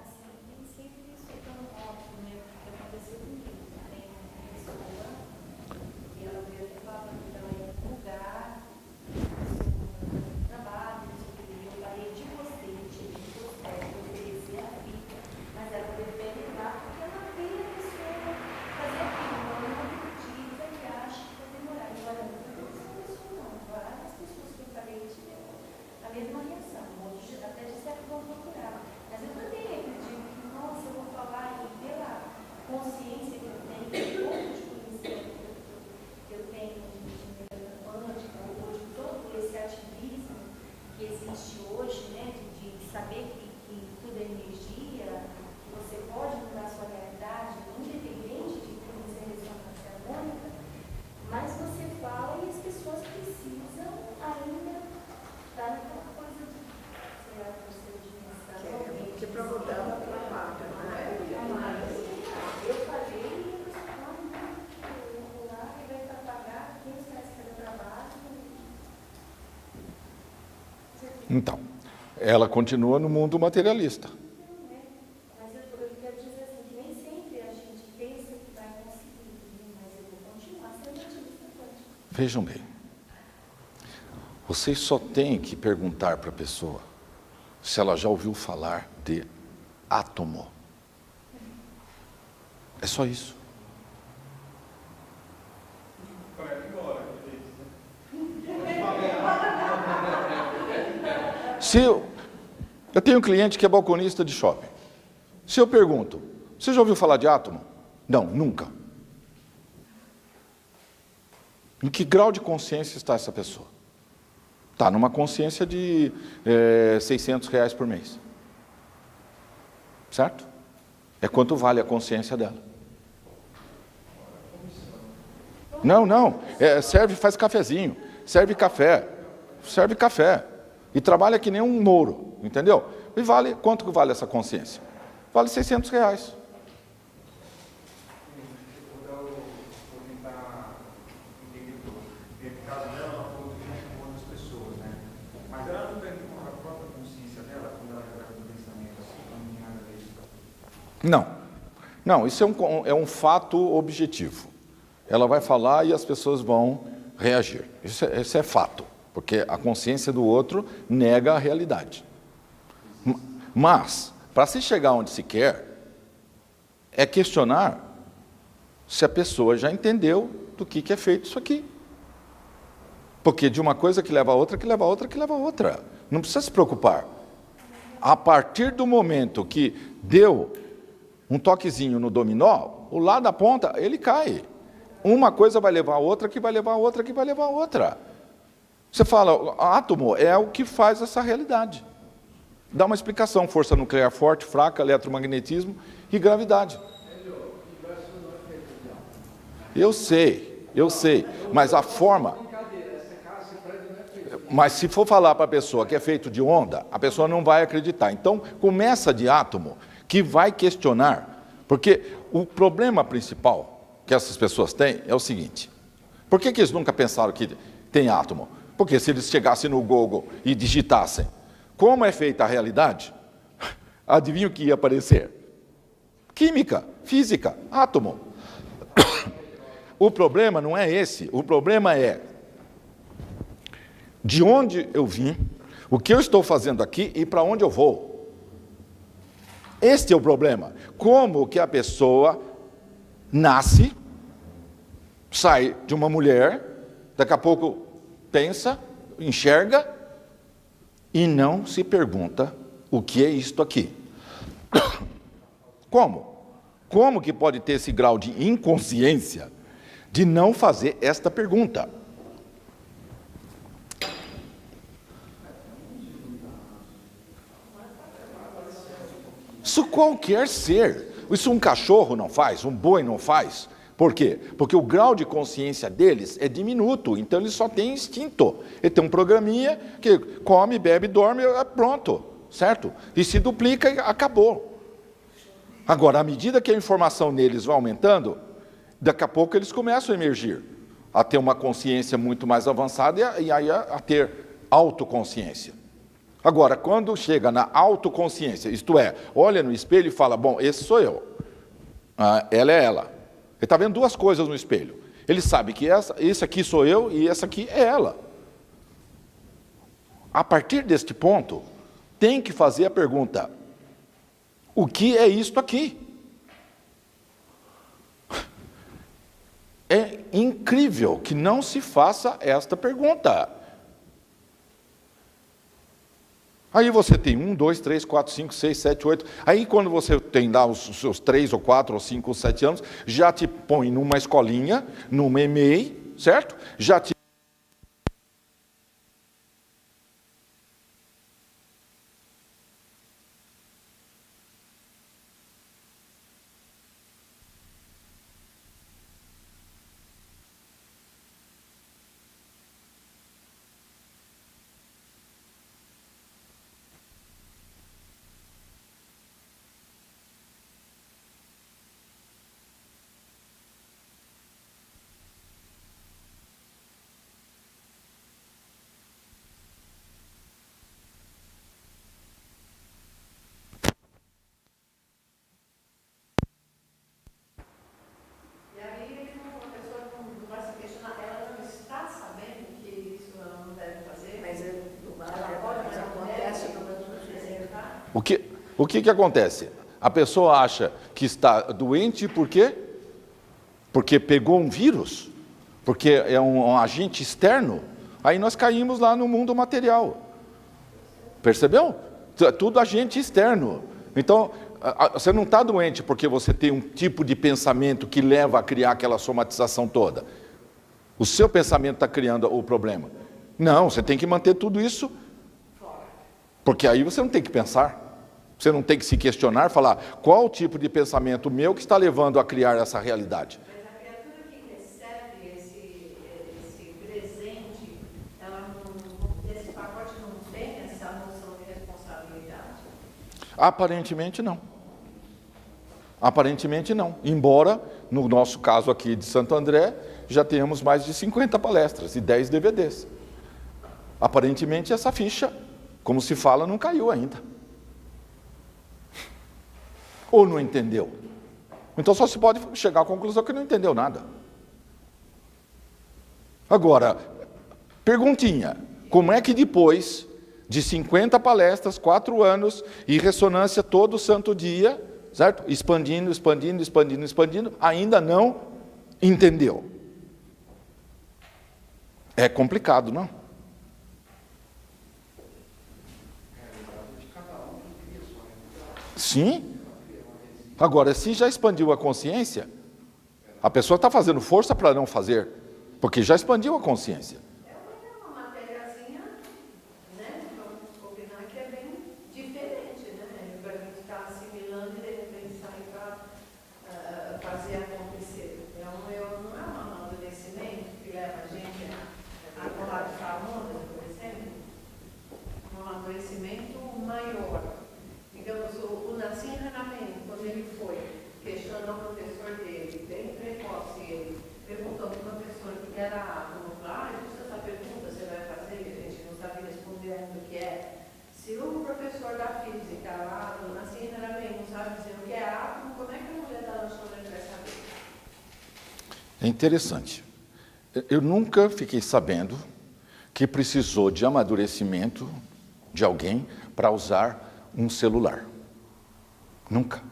Então, ela continua no mundo materialista. Mas eu quero dizer assim, que nem sempre a gente pensa que vai conseguir, mas eu vou continuar sendo ativista quântica. Vejam bem, vocês só têm que perguntar para a pessoa se ela já ouviu falar de átomo. É só isso. Se eu tenho um cliente que é balconista de shopping. Se eu pergunto, você já ouviu falar de átomo? Não, nunca. Em que grau de consciência está essa pessoa? Está numa consciência de R$600 por mês. Certo? É quanto vale a consciência dela. Não. Serve, faz cafezinho. Serve café. E trabalha que nem um mouro, entendeu? E vale, quanto que vale essa consciência? Vale R$600. Não, isso é um fato objetivo. Ela vai falar e as pessoas vão reagir. Isso é fato, porque a consciência do outro nega a realidade. Mas, para se chegar onde se quer, é questionar se a pessoa já entendeu do que é feito isso aqui. Porque de uma coisa que leva a outra, que leva a outra, que leva a outra. Não precisa se preocupar. A partir do momento que deu um toquezinho no dominó, o lado da ponta, ele cai. Uma coisa vai levar a outra, que vai levar a outra, que vai levar a outra. Você fala, átomo é o que faz essa realidade. Dá uma explicação, força nuclear forte, fraca, eletromagnetismo e gravidade. Eu sei, mas a forma... Mas se for falar para a pessoa que é feito de onda, a pessoa não vai acreditar. Então, começa de átomo, que vai questionar, porque o problema principal que essas pessoas têm é o seguinte: por que eles nunca pensaram que tem átomo? Porque se eles chegassem no Google e digitassem como é feita a realidade, adivinha o que ia aparecer? Química, física, átomo. O problema não é esse, o problema é de onde eu vim, o que eu estou fazendo aqui e para onde eu vou. Este é o problema. Como que a pessoa nasce, sai de uma mulher, daqui a pouco pensa, enxerga e não se pergunta o que é isto aqui. Como? Como que pode ter esse grau de inconsciência de não fazer esta pergunta? Isso qualquer ser. Isso um cachorro não faz, um boi não faz. Por quê? Porque o grau de consciência deles é diminuto, então eles só têm instinto. Ele tem um programinha que come, bebe, dorme, pronto, certo? E se duplica e acabou. Agora, à medida que a informação neles vai aumentando, daqui a pouco eles começam a emergir, a ter uma consciência muito mais avançada e aí a ter autoconsciência. Agora, quando chega na autoconsciência, isto é, olha no espelho e fala, bom, esse sou eu, ela é ela. Ele está vendo duas coisas no espelho. Ele sabe que esse aqui sou eu e essa aqui é ela. A partir deste ponto, tem que fazer a pergunta, o que é isto aqui? É incrível que não se faça esta pergunta. Aí você tem 1, 2, 3, 4, 5, 6, 7, 8. Aí quando você tem lá os seus 3 ou 4 ou 5 ou 7 anos, já te põe numa escolinha, numa EMEI, certo? Já te... O que acontece? A pessoa acha que está doente por quê? Porque pegou um vírus? Porque é um agente externo? Aí nós caímos lá no mundo material. Percebeu? É tudo agente externo. Então, você não está doente porque você tem um tipo de pensamento que leva a criar aquela somatização toda. O seu pensamento está criando o problema. Não, você tem que manter tudo isso, porque aí você não tem que pensar. Você não tem que se questionar, falar qual o tipo de pensamento meu que está levando a criar essa realidade. Mas a criatura que recebe esse presente, esse pacote não tem essa noção de responsabilidade? Aparentemente não. Aparentemente não. Embora, no nosso caso aqui de Santo André, já tenhamos mais de 50 palestras e 10 DVDs. Aparentemente essa ficha, como se fala, não caiu ainda. Ou não entendeu? Então só se pode chegar à conclusão que não entendeu nada. Agora, perguntinha, como é que depois de 50 palestras, 4 anos, e ressonância todo santo dia, certo? Expandindo, expandindo, expandindo, expandindo, ainda não entendeu? É complicado, não? Sim. Agora, se já expandiu a consciência, a pessoa está fazendo força para não fazer, porque já expandiu a consciência. É uma matériazinha, né? Vamos combinar que é bem diferente, né? Para a gente estar assimilando e de repente sair para fazer acontecer. Então, não é um amadurecimento que leva a gente a colar de onda, por exemplo, um amadurecimento maior. Digamos, o Nassim Haramein, quando ele foi questionar o professor dele, bem precoce, ele perguntou para o professor o que era átomo. Essa pergunta você vai fazer, que a gente não sabe respondendo o que é. Se o professor da física lá, o Nassim Haramein, não sabe dizer o que é átomo, como é que a mulher da lanchonete vai saber? É interessante. Eu nunca fiquei sabendo que precisou de amadurecimento de alguém para usar um celular. Nunca.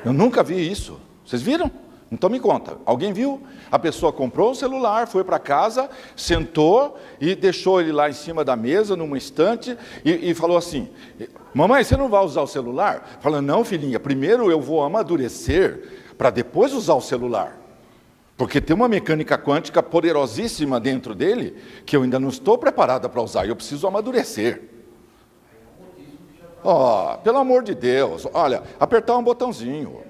Eu nunca vi isso. Vocês viram? Então me conta. Alguém viu? A pessoa comprou o celular, foi para casa, sentou e deixou ele lá em cima da mesa, numa estante, e falou assim: mamãe, você não vai usar o celular? Fala, não, filhinha, primeiro eu vou amadurecer para depois usar o celular. Porque tem uma mecânica quântica poderosíssima dentro dele que eu ainda não estou preparada para usar, e eu preciso amadurecer. Pelo amor de Deus, olha, apertar um botãozinho.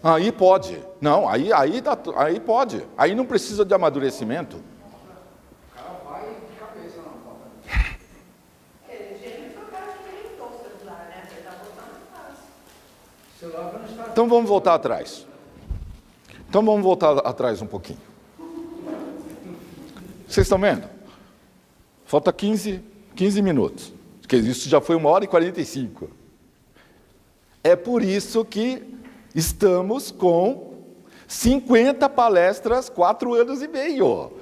Aí pode. Não, aí pode. Aí não precisa de amadurecimento. O cara vai de cabeça na moda. Ele foi o cara que inventou o celular, né? Você está botando fácil. O celular não está. Então vamos voltar atrás. Então vamos voltar atrás um pouquinho. Vocês estão vendo? Falta 15 minutos. Porque isso já foi 1h45. É por isso que estamos com 50 palestras, 4 anos e meio.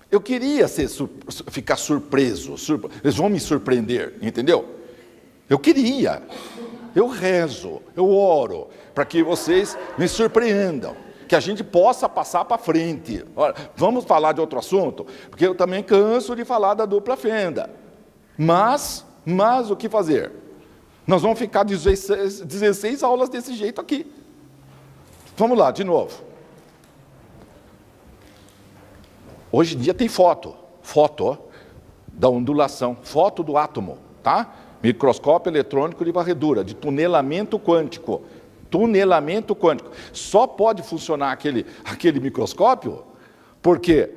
Eu queria ficar surpreso. Eles vão me surpreender, entendeu? Eu queria. Eu rezo, eu oro, para que vocês me surpreendam. Que a gente possa passar para frente. Olha, vamos falar de outro assunto? Porque eu também canso de falar da dupla fenda. Mas o que fazer? Nós vamos ficar 16 aulas desse jeito aqui. Vamos lá, de novo. Hoje em dia tem foto da ondulação, foto do átomo, tá? Microscópio eletrônico de varredura, de tunelamento quântico. Tunelamento quântico. Só pode funcionar aquele microscópio porque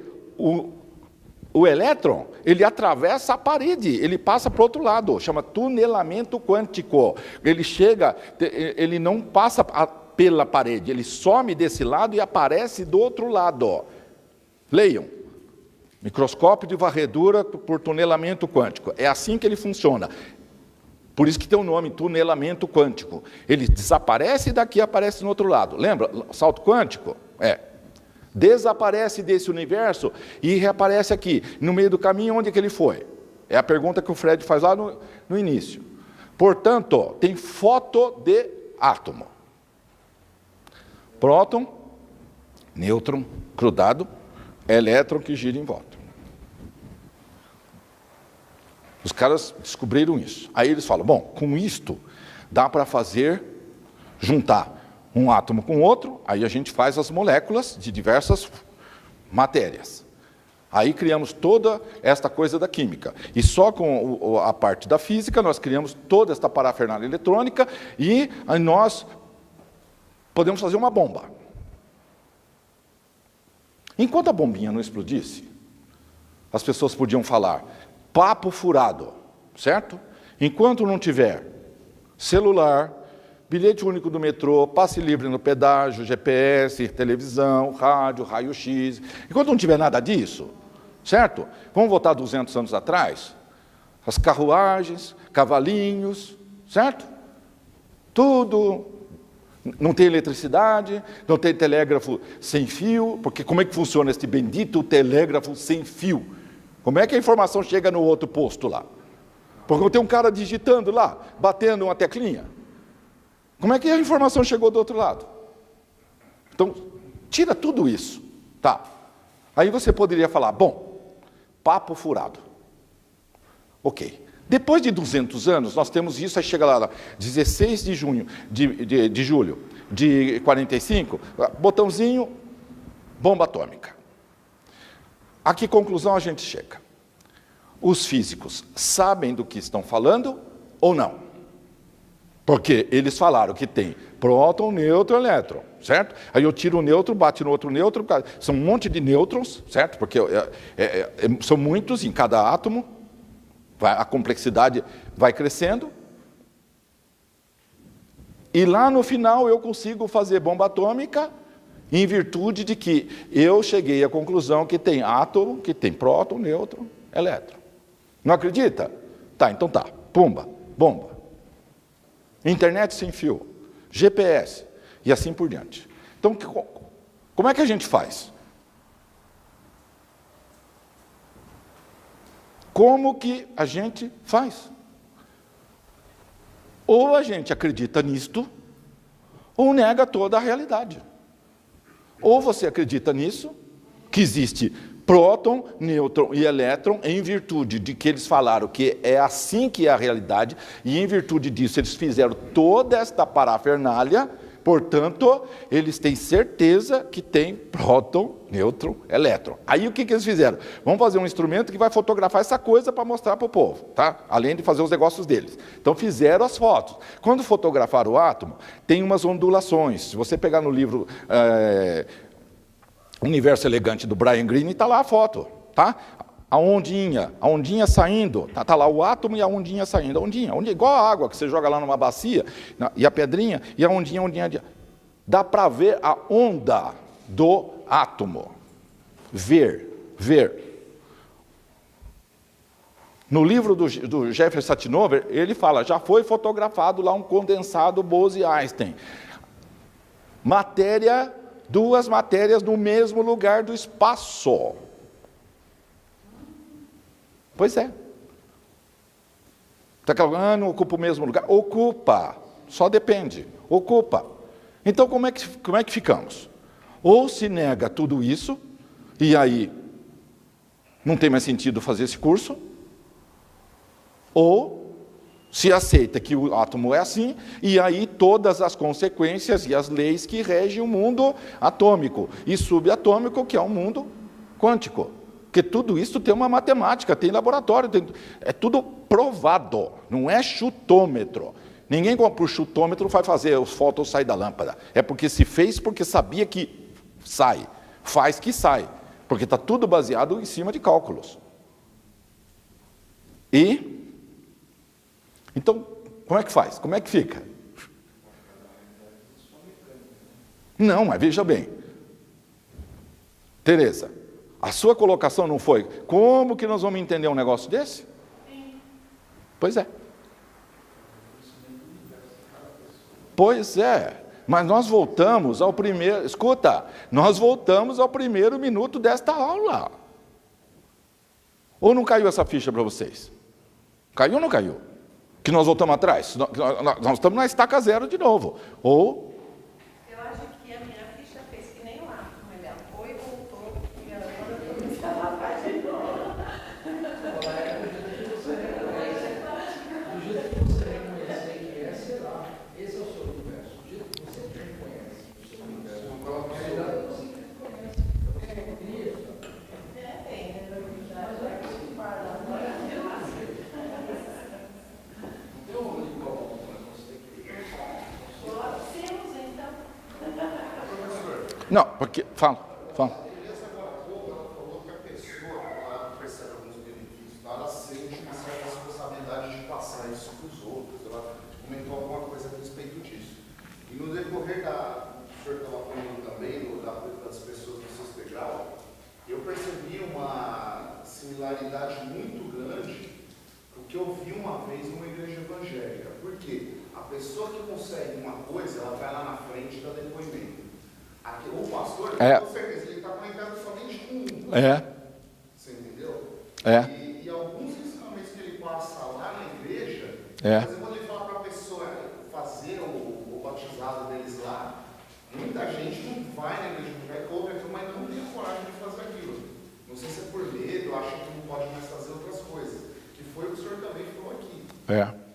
o elétron, ele atravessa a parede, ele passa para o outro lado, chama tunelamento quântico. Ele não passa pela parede, ele some desse lado e aparece do outro lado. Leiam. Microscópio de varredura por tunelamento quântico. É assim que ele funciona. Por isso que tem o nome, tunelamento quântico. Ele desaparece daqui e aparece no outro lado. Lembra? Salto quântico? Desaparece desse universo e reaparece aqui. No meio do caminho, onde é que ele foi? É a pergunta que o Fred faz lá no início. Portanto, tem foto de átomo. Próton, nêutron, grudado, elétron que gira em volta. Os caras descobriram isso. Aí eles falam, bom, com isto dá para juntar um átomo com outro, aí a gente faz as moléculas de diversas matérias. Aí criamos toda esta coisa da química. E só com a parte da física nós criamos toda esta parafernália eletrônica e aí nós podemos fazer uma bomba. Enquanto a bombinha não explodisse, as pessoas podiam falar papo furado, certo? Enquanto não tiver celular, bilhete único do metrô, passe livre no pedágio, GPS, televisão, rádio, raio-x. Enquanto não tiver nada disso, certo? Vamos voltar 200 anos atrás? As carruagens, cavalinhos, certo? Tudo. Não tem eletricidade, não tem telégrafo sem fio, porque como é que funciona este bendito telégrafo sem fio? Como é que a informação chega no outro posto lá? Porque tem um cara digitando lá, batendo uma teclinha. Como é que a informação chegou do outro lado? Então, tira tudo isso, tá? Aí você poderia falar, bom, papo furado. Ok. Depois de 200 anos, nós temos isso, aí chega lá 16 de junho, de julho de 45, botãozinho, bomba atômica. A que conclusão a gente chega? Os físicos sabem do que estão falando ou não? Porque eles falaram que tem próton, nêutron, elétron, certo? Aí eu tiro o nêutron, bate no outro nêutron, são um monte de nêutrons, certo? Porque são muitos em cada átomo, a complexidade vai crescendo. E lá no final eu consigo fazer bomba atômica em virtude de que eu cheguei à conclusão que tem átomo, que tem próton, nêutron, elétron. Não acredita? Tá, então tá. Pumba, bomba. Internet sem fio, GPS e assim por diante. Então, como é que a gente faz? Como que a gente faz? Ou a gente acredita nisto, ou nega toda a realidade. Ou você acredita nisso, que existe próton, nêutron e elétron, em virtude de que eles falaram que é assim que é a realidade, e em virtude disso eles fizeram toda esta parafernália, portanto, eles têm certeza que tem próton, nêutron, elétron. Aí o que eles fizeram? Vamos fazer um instrumento que vai fotografar essa coisa para mostrar para o povo, tá? Além de fazer os negócios deles. Então fizeram as fotos. Quando fotografaram o átomo, tem umas ondulações. Se você pegar no livro Universo Elegante do Brian Greene, está lá a foto, tá? A ondinha saindo, tá lá o átomo e a ondinha saindo. A ondinha igual a água que você joga lá numa bacia, e a pedrinha, e a ondinha. Dá para ver a onda do átomo. Ver. No livro do Jeffrey Satinover, ele fala, já foi fotografado lá um condensado Bose-Einstein. Duas matérias no mesmo lugar do espaço. Pois é. Não ocupa o mesmo lugar? Ocupa. Só depende. Ocupa. Então, como é que ficamos? Ou se nega tudo isso, e aí não tem mais sentido fazer esse curso, ou se aceita que o átomo é assim, e aí todas as consequências e as leis que regem o mundo atômico e subatômico, que é o mundo quântico. Porque tudo isso tem uma matemática, tem laboratório, é tudo provado, não é chutômetro. Ninguém por chutômetro vai fazer os fótons sair da lâmpada. É porque se fez porque sabia que sai, faz que sai. Porque está tudo baseado em cima de cálculos. Então, como é que faz? Como é que fica? Não, mas veja bem. Tereza, a sua colocação não foi, como que nós vamos entender um negócio desse? Pois é. Pois é. Mas nós voltamos ao primeiro... Escuta, nós voltamos ao primeiro minuto desta aula. Ou não caiu essa ficha para vocês? Caiu ou não caiu? Que nós voltamos atrás? Nós estamos na estaca zero de novo. Ou... Eu acho que a minha ficha fez que nem o átomo. Ele foi e voltou. E agora eu estou lá para de novo. Do jeito que você reconhecer que é, sei lá, esse é o seu universo. Do jeito que você reconhece o seu universo, não coloca a realidade, você reconhece. Você reconhece. Não, porque... Fala. A Elias agora há pouco, ela falou que a pessoa, ela percebe alguns benefícios, ela sente uma certa responsabilidade de passar isso para os outros. Ela comentou alguma coisa a respeito disso. E no decorrer do que o senhor estava falando também, das pessoas do sexto degrau, eu percebi uma similaridade muito grande com o que eu vi uma vez numa igreja evangélica. Por quê? A pessoa que consegue uma coisa, ela vai lá na frente e dá depoimento. Aqui, o pastor, com certeza, ele está conectado somente com um. Você entendeu? E alguns ensinamentos que ele passa lá na igreja, por exemplo, quando ele fala para a pessoa fazer o batizado deles lá, muita gente não vai na igreja, não vai comer, mas não tem a coragem de fazer aquilo. Não sei se é por medo, acha que não pode mais fazer outras coisas. Que foi o que o senhor também falou aqui.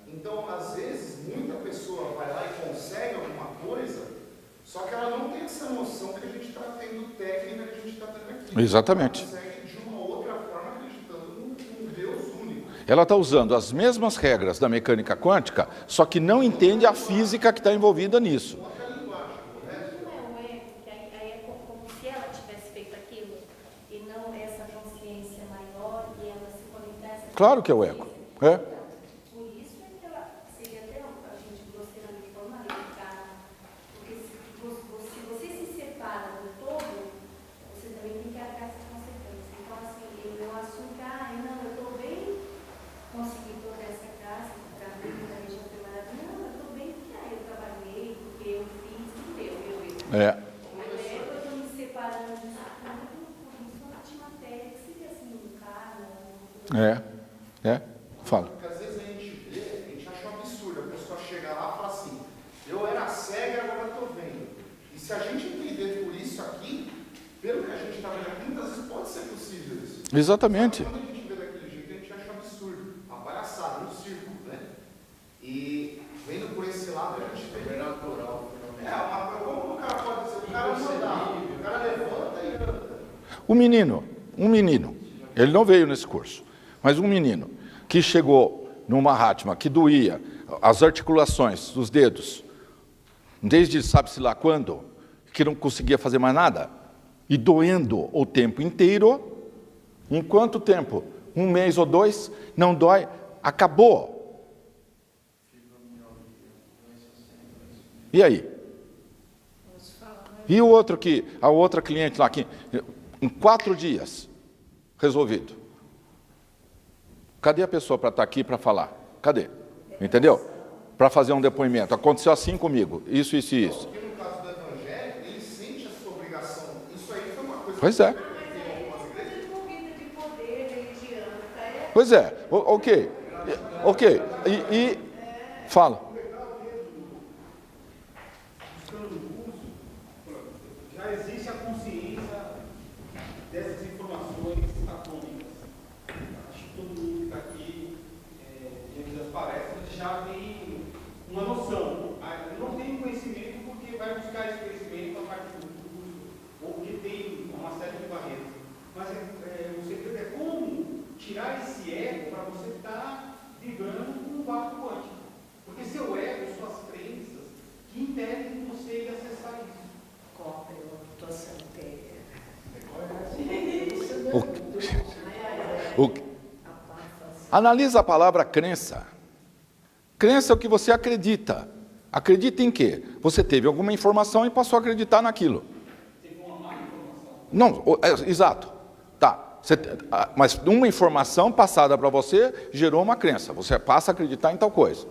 Então, às vezes, muita pessoa vai lá e consegue alguma coisa, só que ela não tem essa noção que a gente está tendo técnica que a gente está tendo aqui. Exatamente. Ela consegue de uma outra forma acreditando num Deus único. Ela está usando as mesmas regras da mecânica quântica, só que não entende a física que está envolvida nisso. Não é um erro, que aí é como se ela tivesse feito aquilo, e não essa consciência maior, e ela se conectasse... Claro que é o eco. Por isso é que ela seria até a gente grosseiramente formar, porque se você se separa do todo, você também tem que arcar essas consequências. Então, assim, eu assumo que, não, eu estou bem, consegui toda essa casa, para mim, para mim já foi maravilhoso. Não, eu estou bem porque eu trabalhei, porque eu fiz, não deu, Mas eu estou me separando disso tudo, por isso a antimatéria que seria assim, um cara, Fala. Porque às vezes a gente acha um absurdo, a pessoa chega lá e fala assim, eu era cega e agora estou vendo. E se a gente entender por isso aqui, pelo que a gente está vendo aqui, muitas vezes pode ser possível isso. Exatamente. Quando a gente vê daquele jeito, a gente acha um absurdo, uma palhaçada, um circo, né? E vendo por esse lado, a gente vê que é natural. Como o cara pode dizer, o cara não dá, o cara levanta e anda. Um menino, ele não veio nesse curso, mas um menino que chegou no Mahatma, que doía as articulações dos dedos, desde sabe-se lá quando, que não conseguia fazer mais nada, e doendo o tempo inteiro. Em quanto tempo? 1 mês ou 2? Não dói? Acabou. E aí? E o outro a outra cliente lá, que em 4 dias, resolvido. Cadê a pessoa para estar aqui para falar? Cadê? Entendeu? Para fazer um depoimento. Aconteceu assim comigo, isso. Porque no caso do evangelho, ele sente a sua obrigação. Isso aí foi uma coisa... Pois é. Pois é, ok. E fala. Já existe a consciência dessas informações atômicas. Acho que todo mundo que está aqui, diante das palestras, já tem uma noção. Não tem conhecimento porque vai buscar esse conhecimento a partir do curso, ou porque tem uma série de barreiras. Mas o segredo é como tirar esse ego para você estar vibrando com o vácuo quântico. Porque seu ego, suas crenças, que impedem você de acessar isso. Analisa a palavra crença. Crença é o que você acredita. Acredita em quê? Você teve alguma informação e passou a acreditar naquilo. Teve uma má informação. Não, exato. Tá. Mas uma informação passada para você gerou uma crença. Você passa a acreditar em tal coisa.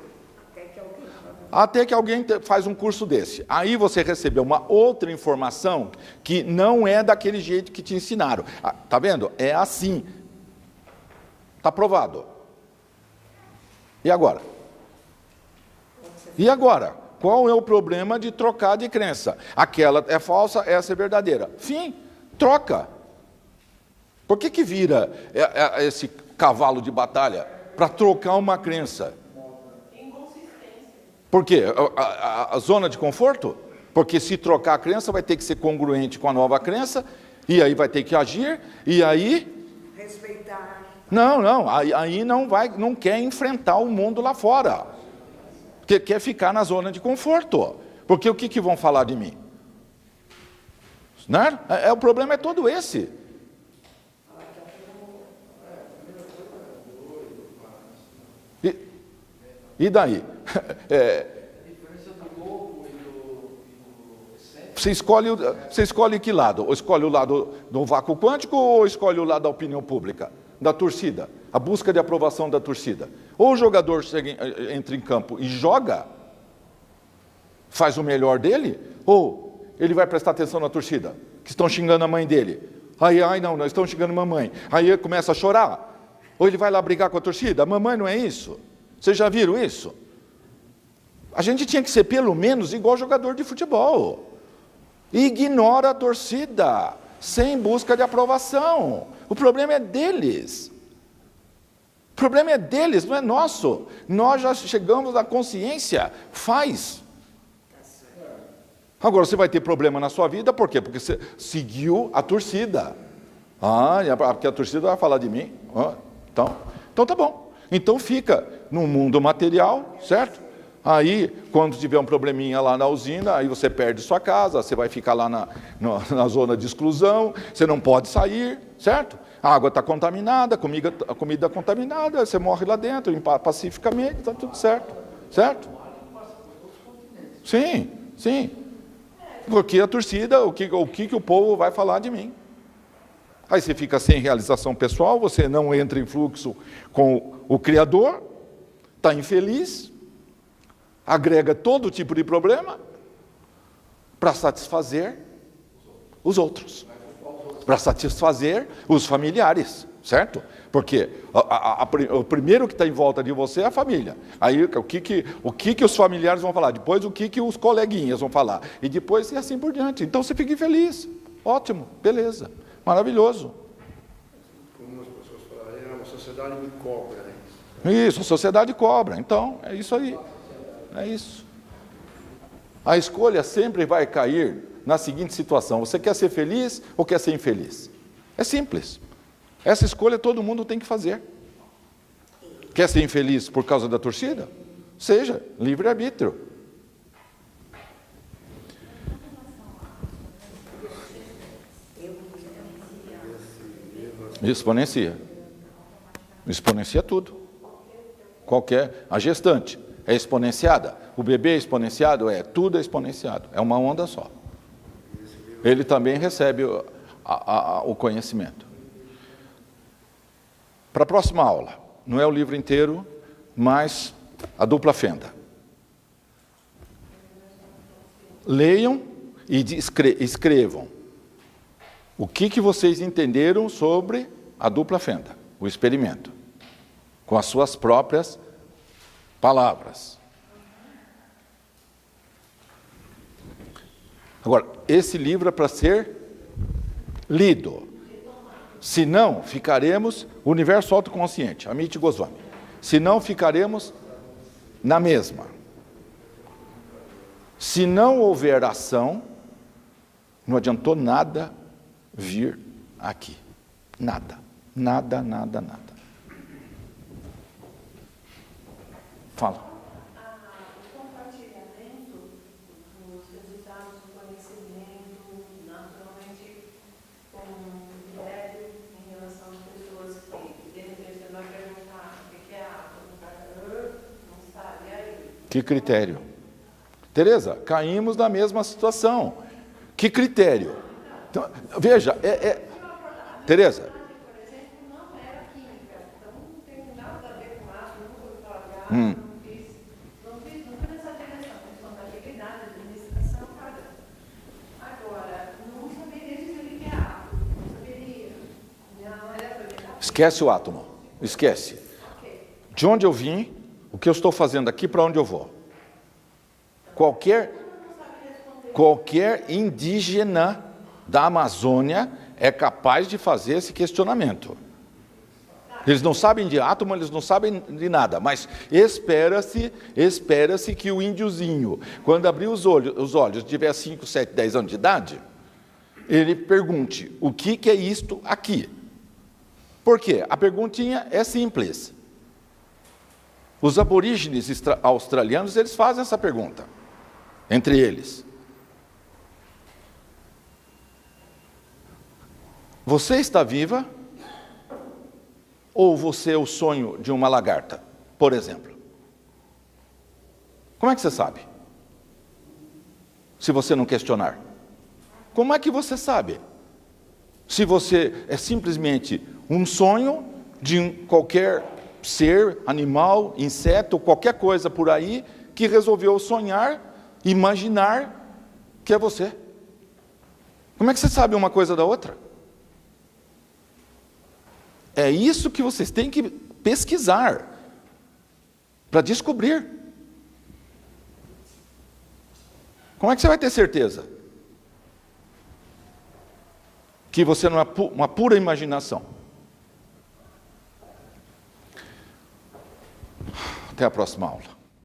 Até que alguém faz um curso desse. Aí você recebeu uma outra informação que não é daquele jeito que te ensinaram. Tá vendo? É assim. Tá provado. E agora? Qual é o problema de trocar de crença? Aquela é falsa, essa é verdadeira. Fim. Troca. Por que vira esse cavalo de batalha? Para trocar uma crença. Por quê? A zona de conforto? Porque se trocar a crença, vai ter que ser congruente com a nova crença, e aí vai ter que agir, e aí... Respeitar. Não, aí não quer enfrentar o mundo lá fora. Porque quer ficar na zona de conforto. Porque o que vão falar de mim? Né? O problema é todo esse. E daí? Você escolhe que lado? Ou escolhe o lado do vácuo quântico ou escolhe o lado da opinião pública, da torcida? A busca de aprovação da torcida. Ou o jogador entra em campo e joga, faz o melhor dele, ou ele vai prestar atenção na torcida, que estão xingando a mãe dele. Ai, não, estão xingando a mamãe. Aí ele começa a chorar. Ou ele vai lá brigar com a torcida. Mamãe, não é isso? Vocês já viram isso? A gente tinha que ser pelo menos igual jogador de futebol. Ignora a torcida, sem busca de aprovação. O problema é deles. O problema é deles, não é nosso. Nós já chegamos à consciência, faz. Agora você vai ter problema na sua vida, por quê? Porque você seguiu a torcida. Porque a torcida vai falar de mim. Então tá bom. Então fica no mundo material, certo? Aí, quando tiver um probleminha lá na usina, aí você perde sua casa, você vai ficar lá na zona de exclusão, você não pode sair, certo? A água está contaminada, a comida contaminada, você morre lá dentro, pacificamente, está tudo certo, certo? Sim. Porque a torcida, o que o povo vai falar de mim? Aí você fica sem realização pessoal, você não entra em fluxo com o Criador, está infeliz, agrega todo tipo de problema para satisfazer os outros, para satisfazer os familiares, certo? Porque o primeiro que está em volta de você é a família. Aí o que os familiares vão falar? Depois o que os coleguinhas vão falar? E depois e assim por diante. Então você fica infeliz. Ótimo, beleza, maravilhoso. Como as pessoas falam, uma sociedade me cobra. Isso, a sociedade cobra. Então, é isso aí. É isso. A escolha sempre vai cair na seguinte situação: você quer ser feliz ou quer ser infeliz? É simples. Essa escolha todo mundo tem que fazer. Quer ser infeliz por causa da torcida? Seja, livre-arbítrio. Exponencia. Exponencia tudo. A gestante é exponenciada, o bebê é exponenciado, tudo é exponenciado, é uma onda só. Ele também recebe o conhecimento. Para a próxima aula, não é o livro inteiro, mas a dupla fenda. Leiam e escrevam o que vocês entenderam sobre a dupla fenda, o experimento, com as suas próprias palavras. Agora, esse livro é para ser lido. Senão, ficaremos, o universo autoconsciente, Amit Goswami. Senão, ficaremos na mesma. Se não houver ação, não adiantou nada vir aqui. Nada. Fala. O compartilhamento dos resultados do conhecimento, naturalmente, com critério em relação às pessoas que, de repente, você vai perguntar o que é átomo, não sabe, e aí? Que critério? Tereza, caímos na mesma situação. Que critério? Então, veja, Tereza. Não fui nessa direção, questão da atividade, administração, agora, não saberia dizer o que é átomo, não saberia. Não era. Esquece o átomo, esquece. De onde eu vim, o que eu estou fazendo aqui, para onde eu vou. Qualquer indígena da Amazônia é capaz de fazer esse questionamento. Eles não sabem de átomo, eles não sabem de nada, mas espera-se que o índiozinho, quando abrir os olhos, tiver 5, 7, 10 anos de idade, ele pergunte, o que é isto aqui? Por quê? A perguntinha é simples. Os aborígenes australianos, eles fazem essa pergunta, entre eles. Você está viva ou você é o sonho de uma lagarta, por exemplo? Como é que você sabe? Se você não questionar. Como é que você sabe? Se você é simplesmente um sonho de qualquer ser, animal, inseto, qualquer coisa por aí, que resolveu sonhar, imaginar que é você. Como é que você sabe uma coisa da outra? É isso que vocês têm que pesquisar para descobrir. Como é que você vai ter certeza que você não é uma pura imaginação? Até a próxima aula.